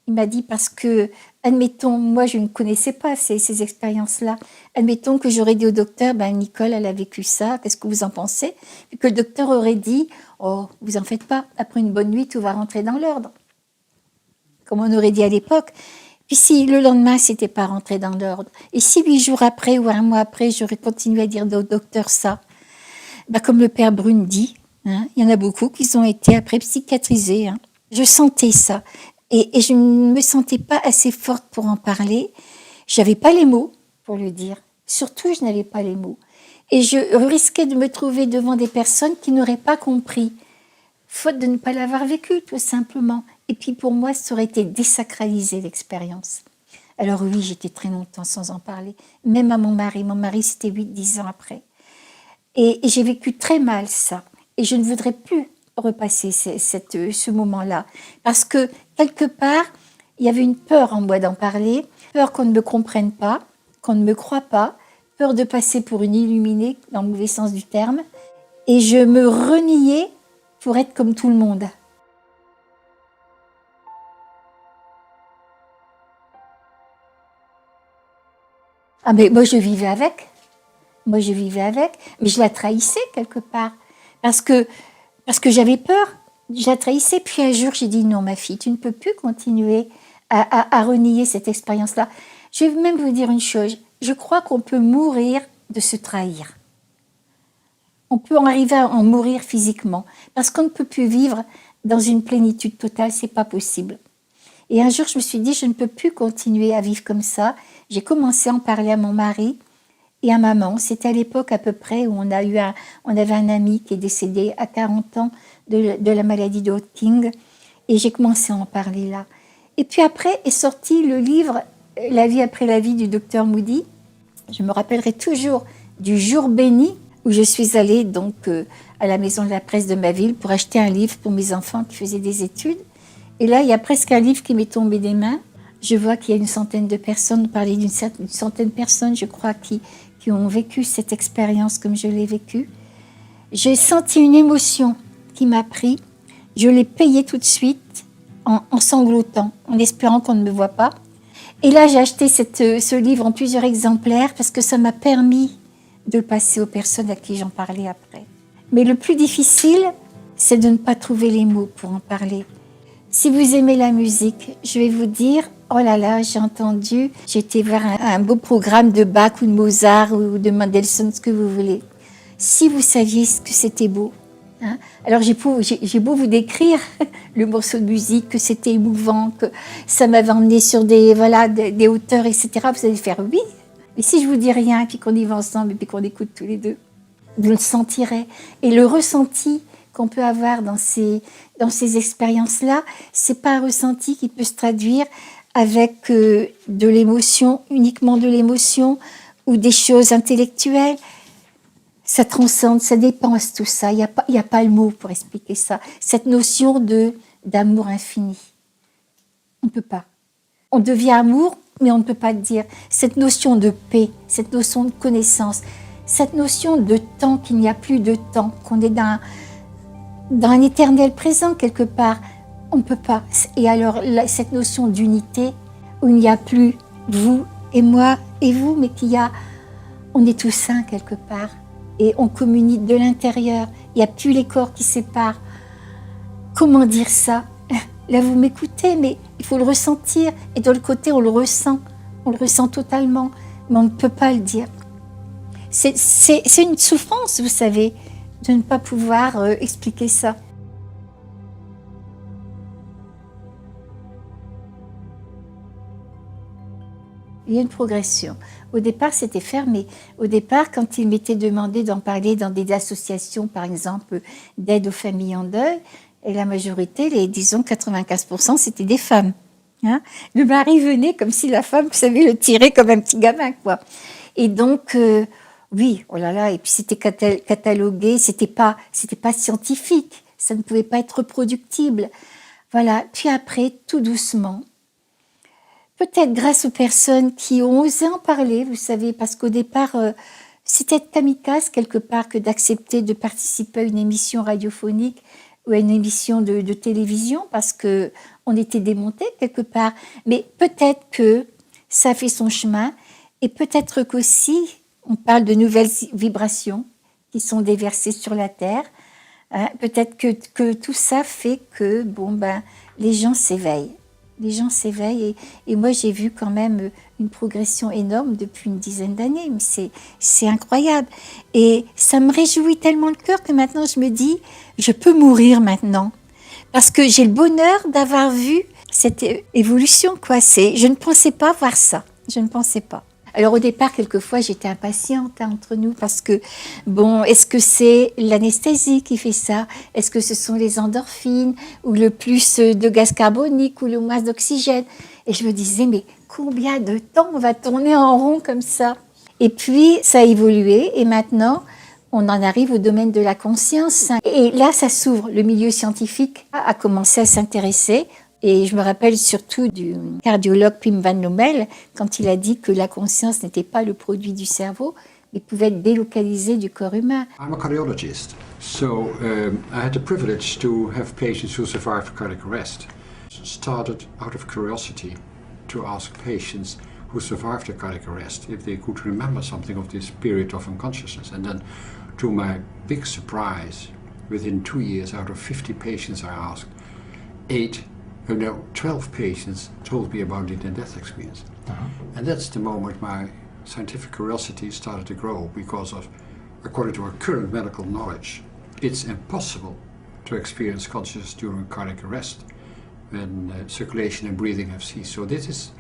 Il m'a dit parce que, admettons, moi je ne connaissais pas ces expériences-là. Admettons que j'aurais dit au docteur, Nicole, elle a vécu ça, qu'est-ce que vous en pensez? Et que le docteur aurait dit, oh, vous en faites pas, après une bonne nuit, tout va rentrer dans l'ordre. Comme on aurait dit à l'époque. Puis si le lendemain, c'était pas rentré dans l'ordre, et si 8 jours après ou 1 mois après, j'aurais continué à dire au docteur ça, comme le père Brune dit, hein, il y en a beaucoup qui ont été après psychiatrisés. Hein. Je sentais ça. Et je ne me sentais pas assez forte pour en parler. Je n'avais pas les mots pour le dire. Surtout, je n'avais pas les mots. Et je risquais de me trouver devant des personnes qui n'auraient pas compris, faute de ne pas l'avoir vécu, tout simplement. Et puis pour moi, ça aurait été désacraliser l'expérience. Alors oui, j'étais très longtemps sans en parler. Même à mon mari. Mon mari, c'était 8-10 ans après. Et j'ai vécu très mal ça. Et je ne voudrais plus repasser ce moment-là. Parce que, quelque part, il y avait une peur en moi d'en parler, peur qu'on ne me comprenne pas, qu'on ne me croie pas, peur de passer pour une illuminée, dans le mauvais sens du terme. Et je me reniais pour être comme tout le monde. Ah mais moi je vivais avec. Mais je la trahissais quelque part. Parce que j'avais peur, je la trahissais. Puis un jour, j'ai dit, non, ma fille, tu ne peux plus continuer à renier cette expérience-là. Je vais même vous dire une chose. Je crois qu'on peut mourir de se trahir. On peut en arriver à en mourir physiquement. Parce qu'on ne peut plus vivre dans une plénitude totale, c'est pas possible. Et un jour, je me suis dit, je ne peux plus continuer à vivre comme ça. J'ai commencé à en parler à mon mari et à maman. C'était à l'époque à peu près où on avait un ami qui est décédé à 40 ans de la maladie de Hodgkin. Et j'ai commencé à en parler là. Et puis après est sorti le livre « La vie après la vie » du docteur Moody. Je me rappellerai toujours du jour béni où je suis allée donc à la maison de la presse de ma ville pour acheter un livre pour mes enfants qui faisaient des études. Et là, il y a presque un livre qui m'est tombé des mains. Je vois qu'il y a une centaine de personnes, on parlait d'une centaine de personnes, je crois, qui ont vécu cette expérience comme je l'ai vécue. J'ai senti une émotion qui m'a pris. Je l'ai payée tout de suite en sanglotant, en espérant qu'on ne me voit pas. Et là, j'ai acheté ce livre en plusieurs exemplaires parce que ça m'a permis de le passer aux personnes à qui j'en parlais après. Mais le plus difficile, c'est de ne pas trouver les mots pour en parler. Si vous aimez la musique, je vais vous dire, oh là là, j'ai été voir un beau programme de Bach ou de Mozart ou de Mendelssohn, ce que vous voulez. Si vous saviez ce que c'était beau. Hein? Alors j'ai beau vous décrire le morceau de musique, que c'était émouvant, que ça m'avait emmené sur des hauteurs, etc. Vous allez faire oui. Mais si je vous dis rien, et puis qu'on y va ensemble, et puis qu'on écoute tous les deux, vous le sentirez. Et le ressenti qu'on peut avoir dans ces expériences-là, c'est pas un ressenti qui peut se traduire avec de l'émotion, uniquement de l'émotion, ou des choses intellectuelles. Ça transcende, ça dépense tout ça. Il y a pas le mot pour expliquer ça. Cette notion d'amour infini. On ne peut pas. On devient amour, mais on ne peut pas le dire. Cette notion de paix, cette notion de connaissance, cette notion de temps, qu'il n'y a plus de temps, qu'on est dans un éternel présent quelque part, on ne peut pas. Et alors, cette notion d'unité, où il n'y a plus vous et moi et vous, mais on est tous un quelque part. Et on communique de l'intérieur. Il n'y a plus les corps qui séparent. Comment dire ça? Là, vous m'écoutez, mais il faut le ressentir. Et de l'autre côté, on le ressent. On le ressent totalement. Mais on ne peut pas le dire. C'est une souffrance, vous savez, de ne pas pouvoir expliquer ça. Il y a une progression. Au départ, c'était fermé. Au départ, quand il m'était demandé d'en parler dans des associations, par exemple, d'aide aux familles en deuil, et la majorité, disons 95%, c'était des femmes. Hein? Le mari venait comme si la femme, vous savez, le tirait comme un petit gamin, quoi. Et donc, oui, oh là là, et puis c'était catalogué, c'était pas scientifique, ça ne pouvait pas être reproductible. Voilà. Puis après, tout doucement, peut-être grâce aux personnes qui ont osé en parler, vous savez, parce qu'au départ, c'était kamikaze quelque part que d'accepter de participer à une émission radiophonique ou à une émission de télévision, parce qu'on était démonté quelque part. Mais peut-être que ça a fait son chemin, et peut-être qu'aussi, on parle de nouvelles vibrations qui sont déversées sur la Terre. Hein, peut-être que tout ça fait que les gens s'éveillent. Les gens s'éveillent et moi j'ai vu quand même une progression énorme depuis une dizaine d'années, mais c'est incroyable. Et ça me réjouit tellement le cœur que maintenant je me dis, je peux mourir maintenant. Parce que j'ai le bonheur d'avoir vu cette évolution, quoi. Je ne pensais pas voir ça, je ne pensais pas. Alors au départ, quelquefois, j'étais impatiente entre nous parce que, est-ce que c'est l'anesthésie qui fait ça? Est-ce que ce sont les endorphines ou le plus de gaz carbonique ou le moins d'oxygène? Et je me disais, mais combien de temps on va tourner en rond comme ça? Et puis, ça a évolué et maintenant, on en arrive au domaine de la conscience. Et là, ça s'ouvre. Le milieu scientifique a commencé à s'intéresser. Et je me rappelle surtout du cardiologue Pim van Lommel, quand il a dit que la conscience n'était pas le produit du cerveau, mais pouvait être délocalisée du corps humain.
I'm a cardiologist, so I had the privilege to have patients who survived cardiac arrest. Started out of curiosity to ask patients who survived a cardiac arrest if they could remember something of this period of unconsciousness. And then, to my big surprise, within 2 years, out of 50 patients I asked, 12 patients told me about the death experience. And that's the moment my scientific curiosity started to grow, because according to our current medical knowledge, it's impossible to experience consciousness during cardiac arrest when circulation and breathing have ceased. So this is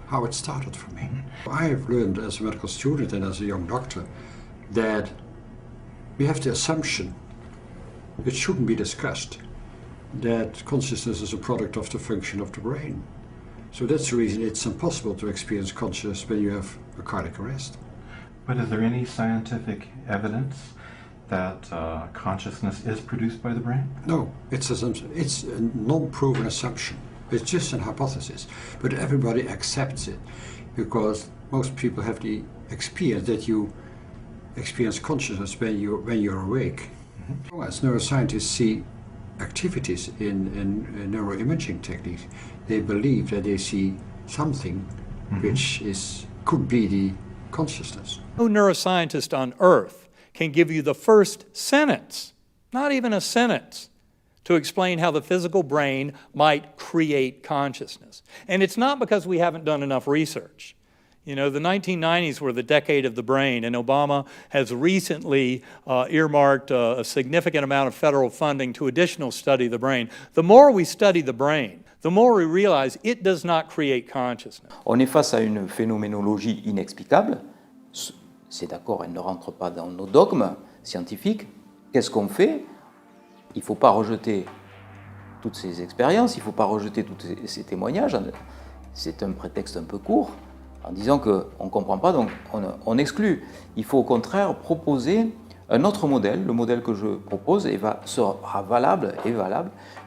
how it started for me. I have learned as a medical student and as a young doctor that we have the assumption, it shouldn't be discussed, that consciousness is a product of the function of the brain. So that's the reason it's impossible to experience consciousness when you have a cardiac arrest.
But is there any scientific evidence that consciousness is produced by the brain?
No, it's a non-proven assumption. It's just an hypothesis. But everybody accepts it because most people have the experience that you experience consciousness when you're awake. Mm-hmm. As neuroscientists see activities in neuroimaging techniques, they believe that they see something which could be the consciousness.
No neuroscientist on earth can give you the first sentence, not even a sentence, to explain how the physical brain might create consciousness. And it's not because we haven't done enough research. You know, the 1990s were the decade of the brain, and Obama has recently earmarked a significant amount of federal funding to additional study of the brain. The more we study the brain, the more we realize it does not create consciousness.
On est face à une phénoménologie inexplicable. C'est d'accord, elle ne rentre pas dans nos dogmes scientifiques. Qu'est-ce qu'on fait? Il ne faut pas rejeter toutes ces expériences, il ne faut pas rejeter tous ces témoignages. C'est un prétexte un peu court, en disant qu'on ne comprend pas, donc on exclut. Il faut au contraire proposer un autre modèle. Le modèle que je propose sera valable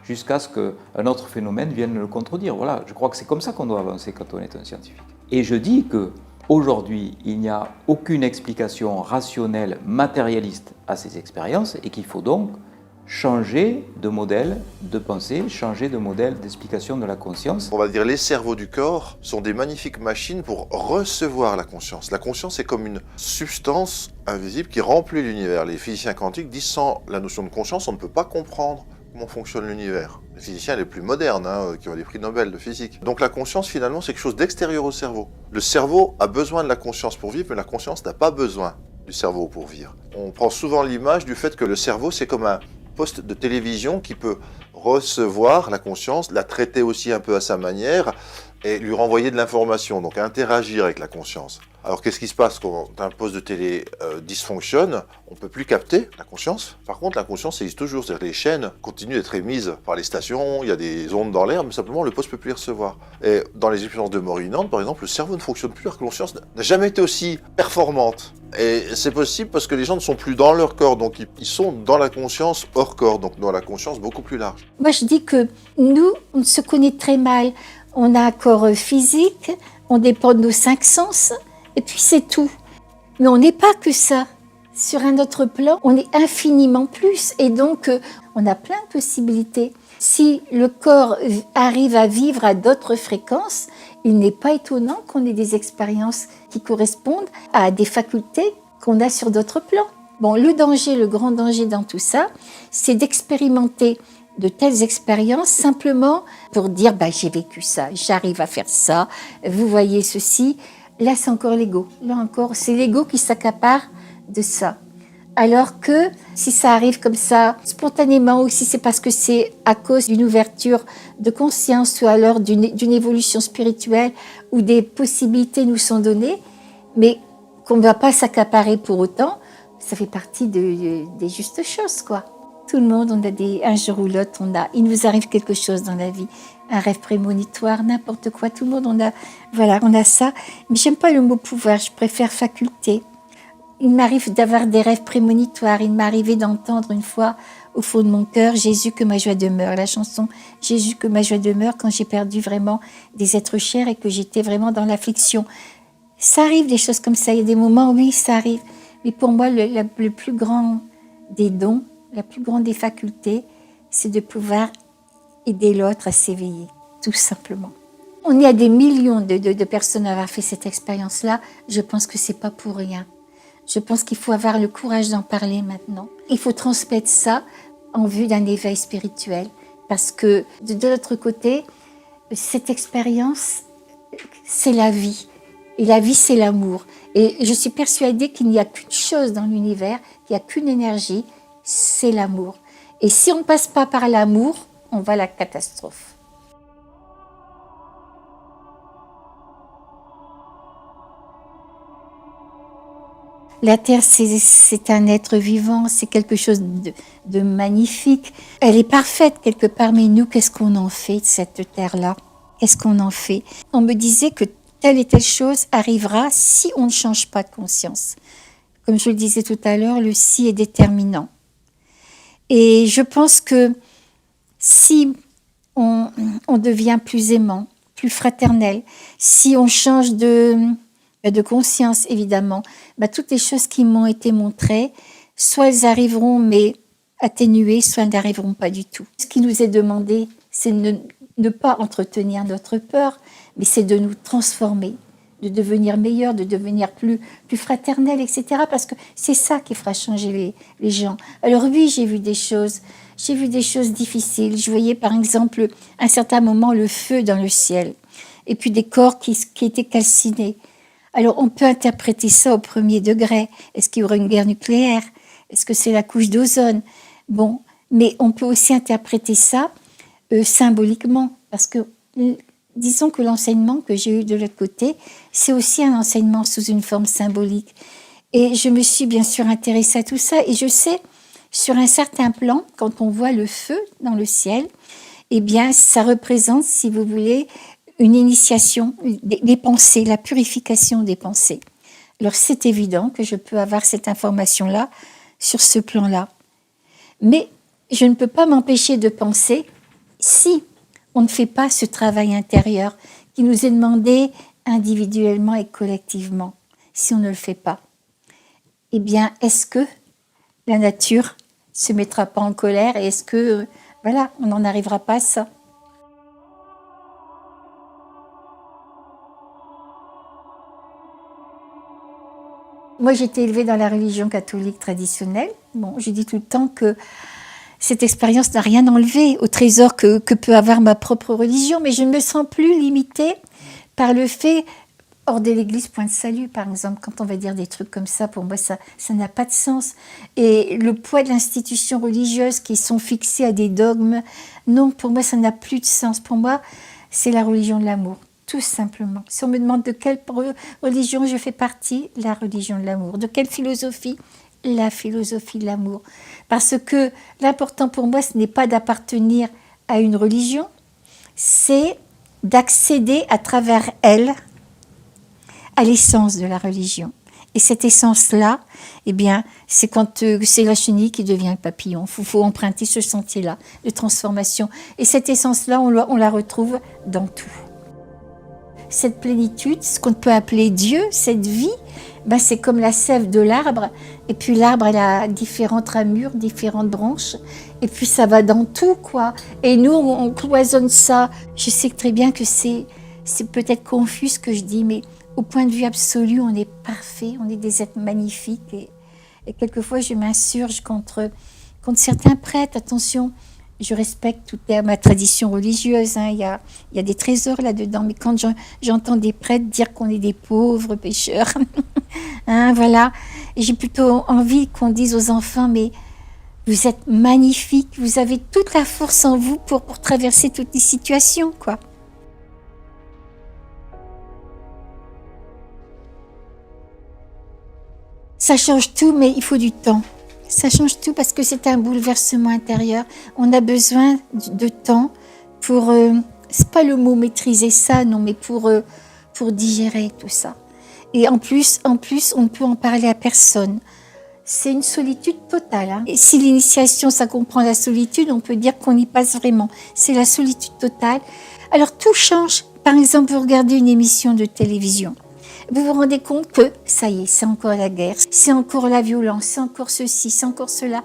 jusqu'à ce qu'un autre phénomène vienne le contredire. Voilà, je crois que c'est comme ça qu'on doit avancer quand on est un scientifique. Et je dis qu'aujourd'hui, il n'y a aucune explication rationnelle, matérialiste à ces expériences et qu'il faut donc changer de modèle de pensée, changer de modèle d'explication de la conscience.
On va dire les cerveaux du corps sont des magnifiques machines pour recevoir la conscience. La conscience est comme une substance invisible qui remplit l'univers. Les physiciens quantiques disent sans la notion de conscience, on ne peut pas comprendre comment fonctionne l'univers. Les physiciens les plus modernes, qui ont des prix Nobel de physique. Donc la conscience, finalement, c'est quelque chose d'extérieur au cerveau. Le cerveau a besoin de la conscience pour vivre, mais la conscience n'a pas besoin du cerveau pour vivre. On prend souvent l'image du fait que le cerveau, c'est comme un poste de télévision qui peut recevoir la conscience, la traiter aussi un peu à sa manière et lui renvoyer de l'information, donc interagir avec la conscience. Alors qu'est-ce qui se passe quand un poste de télé dysfonctionne? On ne peut plus capter la conscience. Par contre, la conscience existe toujours, c'est-à-dire que les chaînes continuent d'être émises par les stations, il y a des ondes dans l'air, mais simplement le poste ne peut plus les recevoir. Et dans les expériences de mort imminente, par exemple, le cerveau ne fonctionne plus, alors que la conscience n'a jamais été aussi performante. Et c'est possible parce que les gens ne sont plus dans leur corps, donc ils sont dans la conscience hors corps, donc dans la conscience beaucoup plus large.
Moi, je dis que nous, on se connaît très mal. On a un corps physique, on dépend de nos 5 sens, et puis c'est tout. Mais on n'est pas que ça. Sur un autre plan, on est infiniment plus, et donc on a plein de possibilités. Si le corps arrive à vivre à d'autres fréquences, il n'est pas étonnant qu'on ait des expériences qui correspondent à des facultés qu'on a sur d'autres plans. Bon, le danger, le grand danger dans tout ça, c'est d'expérimenter de telles expériences simplement pour dire j'ai vécu ça, j'arrive à faire ça, vous voyez ceci. Là, c'est encore l'ego. Là encore, c'est l'ego qui s'accapare de ça. Alors que si ça arrive comme ça, spontanément, ou si c'est parce que c'est à cause d'une ouverture de conscience ou alors d'une évolution spirituelle où des possibilités nous sont données, mais qu'on ne va pas s'accaparer pour autant, ça fait partie des justes choses, quoi. Tout le monde, un jour ou l'autre, il nous arrive quelque chose dans la vie, un rêve prémonitoire, n'importe quoi. Tout le monde, on a ça. Mais j'aime pas le mot pouvoir, je préfère faculté. Il m'arrive d'avoir des rêves prémonitoires. Il m'est arrivé d'entendre une fois au fond de mon cœur, Jésus que ma joie demeure. La chanson Jésus que ma joie demeure quand j'ai perdu vraiment des êtres chers et que j'étais vraiment dans l'affliction. Ça arrive des choses comme ça. Il y a des moments, oui, ça arrive. Mais pour moi, le plus grand des dons, la plus grande des facultés, c'est de pouvoir aider l'autre à s'éveiller, tout simplement. On est à des millions de personnes à avoir fait cette expérience-là. Je pense que c'est pas pour rien. Je pense qu'il faut avoir le courage d'en parler maintenant. Il faut transmettre ça en vue d'un éveil spirituel. Parce que de l'autre côté, cette expérience, c'est la vie. Et la vie, c'est l'amour. Et je suis persuadée qu'il n'y a qu'une chose dans l'univers, qu'il n'y a qu'une énergie, c'est l'amour. Et si on ne passe pas par l'amour, on va à la catastrophe. La Terre, c'est un être vivant, c'est quelque chose de magnifique. Elle est parfaite quelque part, mais nous, qu'est-ce qu'on en fait de cette Terre-là? Qu'est-ce qu'on en fait? On me disait que telle et telle chose arrivera si on ne change pas de conscience. Comme je le disais tout à l'heure, le si est déterminant. Et je pense que si on devient plus aimant, plus fraternel, si on change de conscience, évidemment, toutes les choses qui m'ont été montrées, soit elles arriveront, mais atténuées, soit elles n'arriveront pas du tout. Ce qui nous est demandé, c'est ne pas entretenir notre peur, mais c'est de nous transformer, de devenir meilleur, de devenir plus fraternel, etc. Parce que c'est ça qui fera changer les gens. Alors oui, j'ai vu des choses difficiles. Je voyais par exemple, à un certain moment, le feu dans le ciel, et puis des corps qui étaient calcinés. Alors, on peut interpréter ça au premier degré. Est-ce qu'il y aura une guerre nucléaire? Est-ce que c'est la couche d'ozone? Bon, mais on peut aussi interpréter ça symboliquement, parce que disons que l'enseignement que j'ai eu de l'autre côté, c'est aussi un enseignement sous une forme symbolique. Et je me suis bien sûr intéressée à tout ça, et je sais, sur un certain plan, quand on voit le feu dans le ciel, eh bien, ça représente, si vous voulez, une initiation des pensées, la purification des pensées. Alors c'est évident que je peux avoir cette information-là sur ce plan-là. Mais je ne peux pas m'empêcher de penser, si on ne fait pas ce travail intérieur qui nous est demandé individuellement et collectivement, si on ne le fait pas, eh bien, est-ce que la nature se mettra pas en colère et est-ce que, on n'en arrivera pas à ça? Moi, j'ai été élevée dans la religion catholique traditionnelle. Bon, je dis tout le temps que cette expérience n'a rien enlevé au trésor que peut avoir ma propre religion, mais je ne me sens plus limitée par le fait, hors de l'Église, point de salut, par exemple, quand on va dire des trucs comme ça, pour moi, ça n'a pas de sens. Et le poids de l'institution religieuse qui sont fixés à des dogmes, non, pour moi, ça n'a plus de sens. Pour moi, c'est la religion de l'amour. Tout simplement. Si on me demande de quelle religion je fais partie, la religion de l'amour. De quelle philosophie? La philosophie de l'amour. Parce que l'important pour moi, ce n'est pas d'appartenir à une religion, c'est d'accéder à travers elle à l'essence de la religion. Et cette essence-là, eh bien, c'est quand c'est la chenille qui devient le papillon. Il faut emprunter ce sentier-là de transformation. Et cette essence-là, on la retrouve dans tout. Cette plénitude, ce qu'on peut appeler Dieu, cette vie, c'est comme la sève de l'arbre. Et puis l'arbre, elle a différentes ramures, différentes branches. Et puis ça va dans tout, quoi. Et nous, on cloisonne ça. Je sais très bien que c'est peut-être confus ce que je dis, mais au point de vue absolu, on est parfait, on est des êtres magnifiques. Et quelquefois, je m'insurge contre certains prêtres. Attention, je respecte toute ma tradition religieuse, il y a des trésors là-dedans, mais quand j'entends des prêtres dire qu'on est des pauvres pécheurs, voilà, et j'ai plutôt envie qu'on dise aux enfants, mais vous êtes magnifiques, vous avez toute la force en vous pour traverser toutes les situations, quoi. Ça change tout, mais il faut du temps. Ça change tout parce que c'est un bouleversement intérieur. On a besoin de temps pour, c'est pas le mot maîtriser ça, non, mais pour digérer tout ça. Et en plus, on ne peut en parler à personne. C'est une solitude totale. Et si l'initiation, ça comprend la solitude, on peut dire qu'on y passe vraiment. C'est la solitude totale. Alors tout change. Par exemple, vous regardez une émission de télévision. Vous vous rendez compte que, ça y est, c'est encore la guerre, c'est encore la violence, c'est encore ceci, c'est encore cela.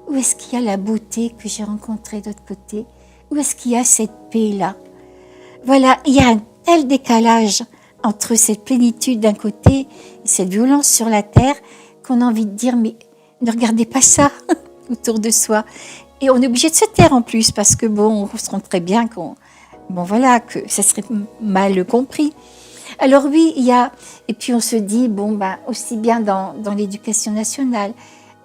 Où est-ce qu'il y a la beauté que j'ai rencontrée de l'autre côté? Où est-ce qu'il y a cette paix-là? Voilà, il y a un tel décalage entre cette plénitude d'un côté et cette violence sur la terre qu'on a envie de dire, mais ne regardez pas ça autour de soi. Et on est obligé de se taire en plus, parce que on se rend très bien que ça serait mal compris. Alors oui, il y a, et puis on se dit, aussi bien dans l'éducation nationale,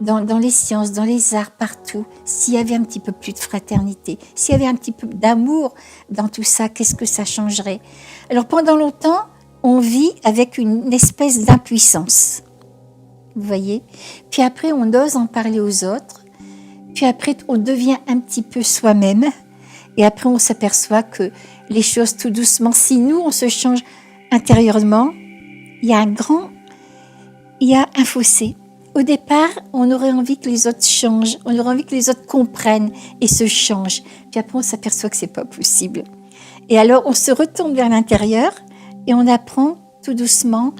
dans les sciences, dans les arts, partout, s'il y avait un petit peu plus de fraternité, s'il y avait un petit peu d'amour dans tout ça, qu'est-ce que ça changerait? Alors pendant longtemps, on vit avec une espèce d'impuissance, vous voyez? Puis après, on ose en parler aux autres, puis après, on devient un petit peu soi-même, et après, on s'aperçoit que les choses tout doucement, si nous, on se change intérieurement, il y a un fossé. Au départ, on aurait envie que les autres changent, on aurait envie que les autres comprennent et se changent. Puis après, on s'aperçoit que c'est pas possible. Et alors, on se retourne vers l'intérieur et on apprend tout doucement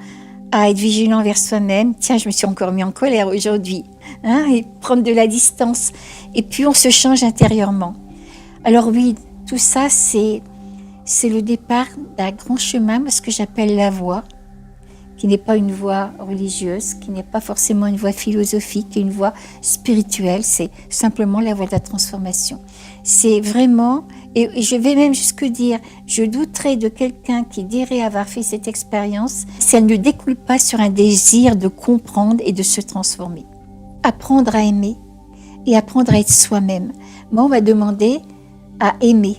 à être vigilant vers soi-même. Tiens, je me suis encore mis en colère aujourd'hui, hein, et prendre de la distance. Et puis, on se change intérieurement. Alors oui, tout ça, c'est le départ d'un grand chemin, ce que j'appelle la voie, qui n'est pas une voie religieuse, qui n'est pas forcément une voie philosophique, une voie spirituelle, c'est simplement la voie de la transformation. C'est vraiment, et je vais même jusque dire, je douterais de quelqu'un qui dirait avoir fait cette expérience si elle ne découle pas sur un désir de comprendre et de se transformer. Apprendre à aimer et apprendre à être soi-même. Moi, on m'a demandé à aimer.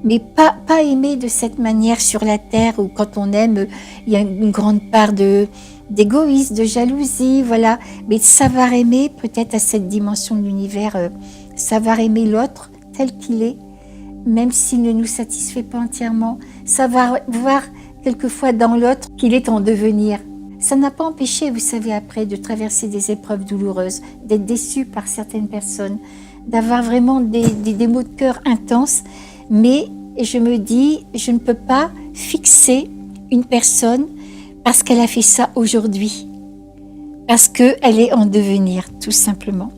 Mais pas aimer de cette manière sur la terre où quand on aime, il y a une grande part d'égoïsme, de jalousie, voilà. Mais de savoir aimer peut-être à cette dimension de l'univers, savoir aimer l'autre tel qu'il est, même s'il ne nous satisfait pas entièrement, savoir voir quelquefois dans l'autre qu'il est en devenir. Ça n'a pas empêché, vous savez, après, de traverser des épreuves douloureuses, d'être déçu par certaines personnes, d'avoir vraiment des maux de cœur intenses. Mais je me dis, je ne peux pas fixer une personne parce qu'elle a fait ça aujourd'hui. Parce qu'elle est en devenir, tout simplement.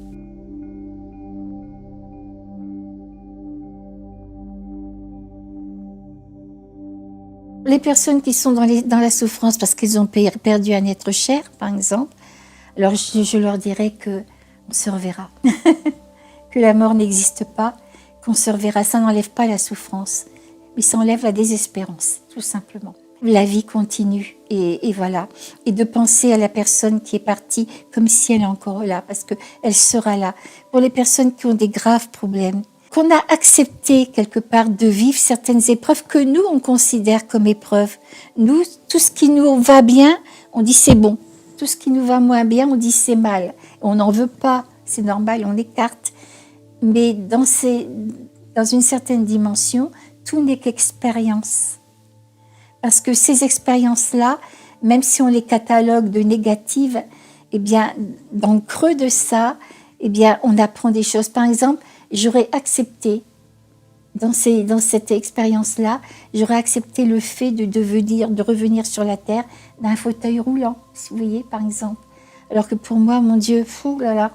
Les personnes qui sont dans la souffrance parce qu'elles ont perdu un être cher, par exemple, alors je leur dirais qu'on se reverra, que la mort n'existe pas, qu'on se reverra. Ça n'enlève pas la souffrance, mais ça enlève la désespérance, tout simplement. La vie continue, et voilà. Et de penser à la personne qui est partie comme si elle est encore là, parce qu'elle sera là. Pour les personnes qui ont des graves problèmes, qu'on a accepté quelque part de vivre certaines épreuves que nous, on considère comme épreuves. Nous, tout ce qui nous va bien, on dit c'est bon. Tout ce qui nous va moins bien, on dit c'est mal. On n'en veut pas, c'est normal, on écarte. Mais dans une certaine dimension, tout n'est qu'expérience. Parce que ces expériences-là, même si on les catalogue de négatives, eh bien, dans le creux de ça, eh bien, on apprend des choses. Par exemple, j'aurais accepté, dans cette expérience-là, j'aurais accepté le fait de revenir sur la terre d'un fauteuil roulant, si vous voyez, par exemple. Alors que pour moi, mon Dieu, fou là là.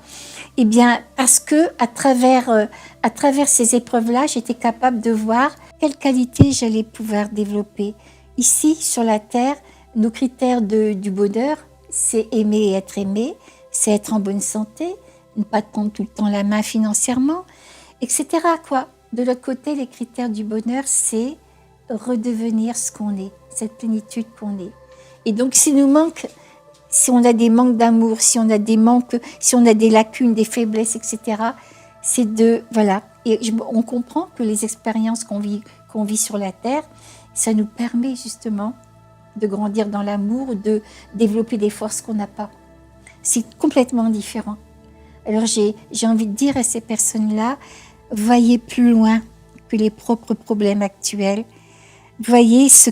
Eh bien, parce que à travers ces épreuves-là, j'étais capable de voir quelles qualités j'allais pouvoir développer. Ici, sur la terre, nos critères du bonheur, c'est aimer et être aimé, c'est être en bonne santé, ne pas tendre tout le temps la main financièrement, etc. quoi. De l'autre côté, les critères du bonheur, c'est redevenir ce qu'on est, cette plénitude qu'on est. Et donc, si on a des manques d'amour, si on a des lacunes, des faiblesses, etc., c'est voilà. Et on comprend que les expériences qu'on vit sur la terre, ça nous permet justement de grandir dans l'amour, de développer des forces qu'on n'a pas. C'est complètement différent. Alors j'ai envie de dire à ces personnes-là, voyez plus loin que les propres problèmes actuels. Voyez ce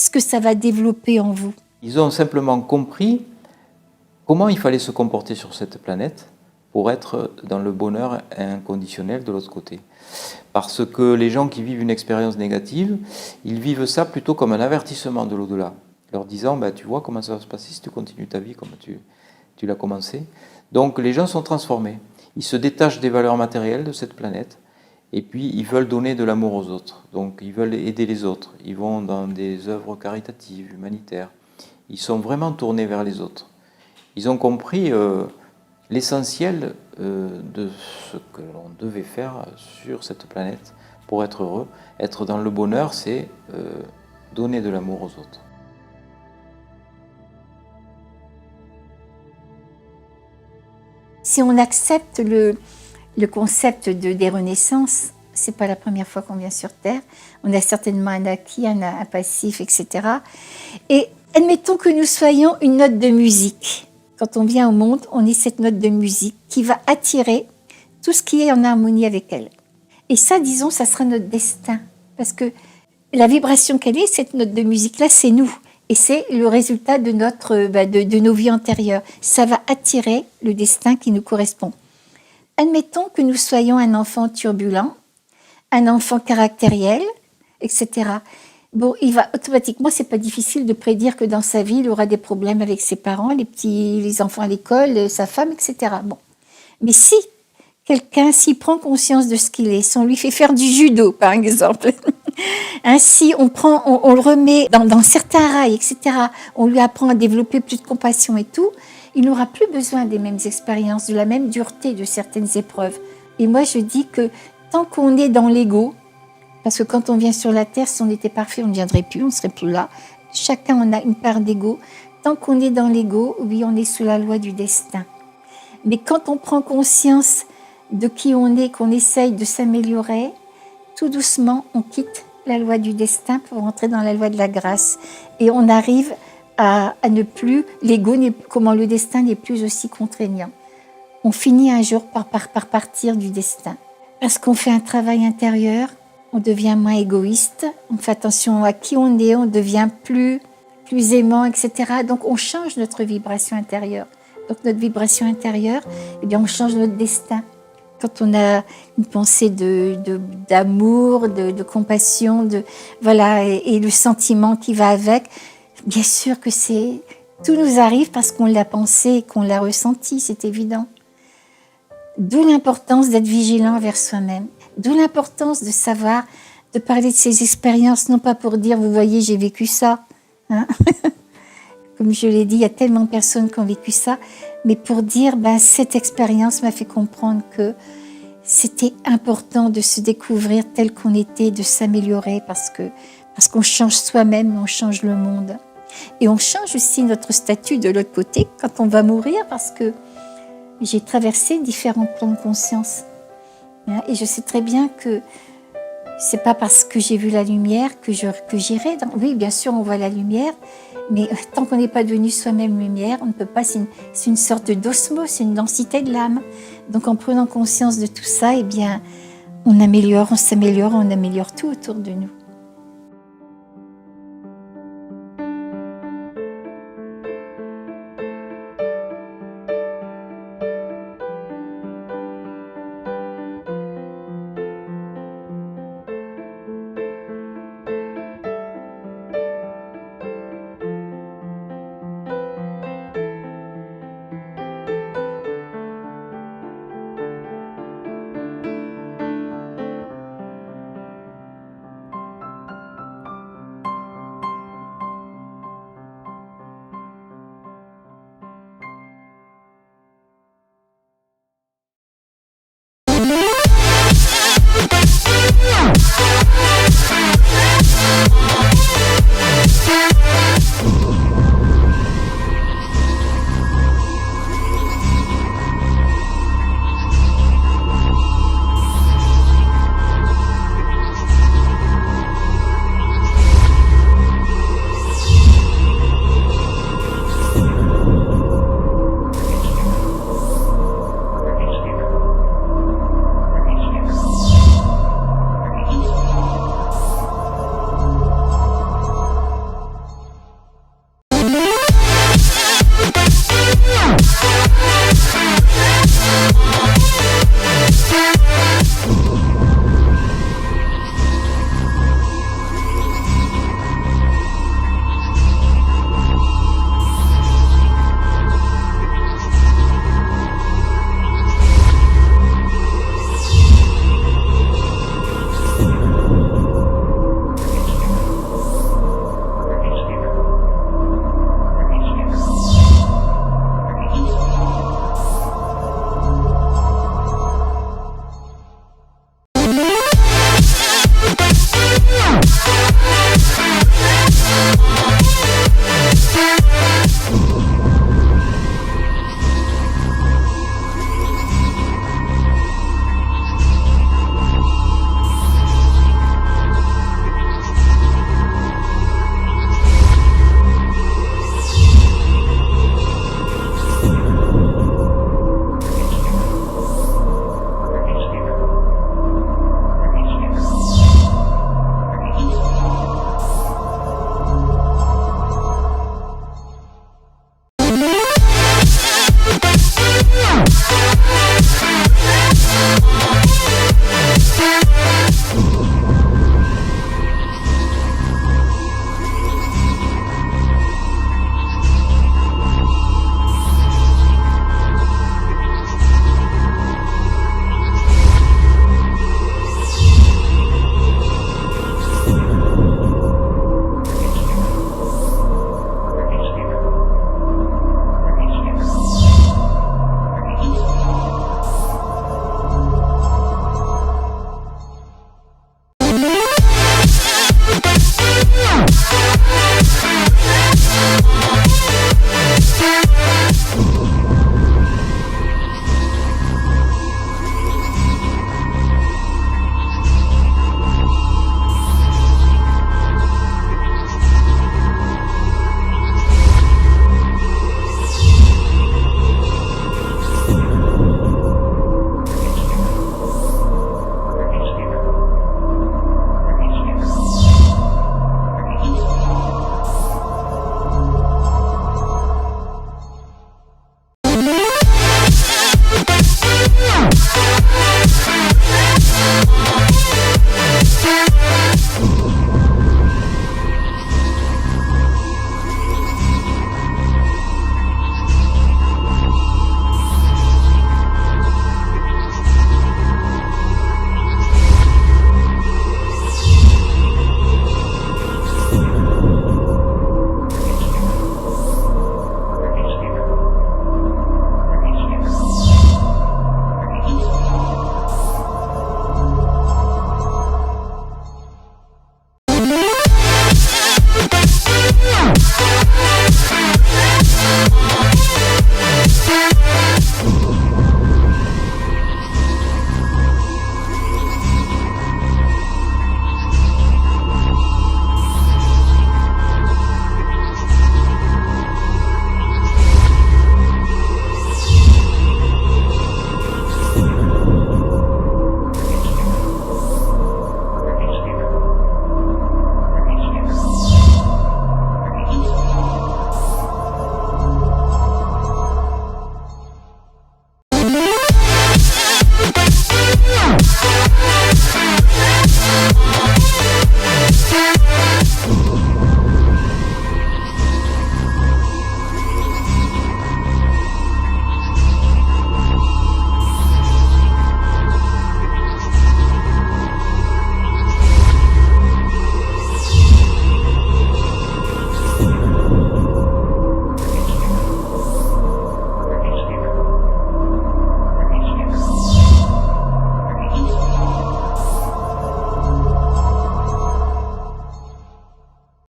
que ça va développer en vous.
Ils ont simplement compris comment il fallait se comporter sur cette planète pour être dans le bonheur inconditionnel de l'autre côté. Parce que les gens qui vivent une expérience négative, ils vivent ça plutôt comme un avertissement de l'au-delà, leur disant tu vois comment ça va se passer si tu continues ta vie comme tu l'as commencé. Donc les gens sont transformés, ils se détachent des valeurs matérielles de cette planète et puis ils veulent donner de l'amour aux autres, donc ils veulent aider les autres, ils vont dans des œuvres caritatives, humanitaires, ils sont vraiment tournés vers les autres. Ils ont compris l'essentiel de ce que l'on devait faire sur cette planète pour être heureux. Être dans le bonheur, c'est donner de l'amour aux autres.
Si on accepte le concept des renaissances, c'est pas la première fois qu'on vient sur Terre. On a certainement un acquis, un passif, etc. Et admettons que nous soyons une note de musique. Quand on vient au monde, on est cette note de musique qui va attirer tout ce qui est en harmonie avec elle. Et ça, disons, ça sera notre destin. Parce que la vibration qu'elle est, cette note de musique-là, c'est nous. Et c'est le résultat de, de nos vies antérieures. Ça va attirer le destin qui nous correspond. Admettons que nous soyons un enfant turbulent, un enfant caractériel, etc. Bon, il va automatiquement, c'est pas difficile de prédire que dans sa vie, il aura des problèmes avec ses parents, les enfants à l'école, sa femme, etc. Bon. Mais si quelqu'un, s'il prend conscience de ce qu'il est, si on lui fait faire du judo, par exemple, ainsi on le remet dans certains rails, etc., on lui apprend à développer plus de compassion et tout, il n'aura plus besoin des mêmes expériences, de la même dureté de certaines épreuves. Et moi, je dis que tant qu'on est dans l'ego, parce que quand on vient sur la Terre, si on était parfait, on ne viendrait plus, on ne serait plus là. Chacun en a une part d'ego. Tant qu'on est dans l'ego, oui, on est sous la loi du destin. Mais quand on prend conscience de qui on est, qu'on essaye de s'améliorer, tout doucement, on quitte la loi du destin pour entrer dans la loi de la grâce. Et on arrive à ne plus, l'ego, comment le destin n'est plus aussi contraignant. On finit un jour par partir du destin. Parce qu'on fait un travail intérieur, on devient moins égoïste, on fait attention à qui on est, on devient plus aimant, etc. Donc on change notre vibration intérieure. Donc notre vibration intérieure, eh bien on change notre destin. Quand on a une pensée d'amour, de compassion, voilà, et le sentiment qui va avec, bien sûr que tout nous arrive parce qu'on l'a pensé et qu'on l'a ressenti, c'est évident. D'où l'importance d'être vigilant envers soi-même. D'où l'importance de savoir, de parler de ses expériences, non pas pour dire, vous voyez, j'ai vécu ça. Hein. Comme je l'ai dit, il y a tellement de personnes qui ont vécu ça, mais pour dire, cette expérience m'a fait comprendre que c'était important de se découvrir tel qu'on était, de s'améliorer, parce qu'on change soi-même, on change le monde. Et on change aussi notre statut de l'autre côté quand on va mourir, parce que j'ai traversé différents plans de conscience. Et je sais très bien que c'est pas parce que j'ai vu la lumière que j'irai. Oui, bien sûr, on voit la lumière, mais tant qu'on n'est pas devenu soi-même lumière, on ne peut pas. C'est une sorte d'osmose, c'est une densité de l'âme. Donc, en prenant conscience de tout ça, eh bien, on s'améliore, on améliore tout autour de nous.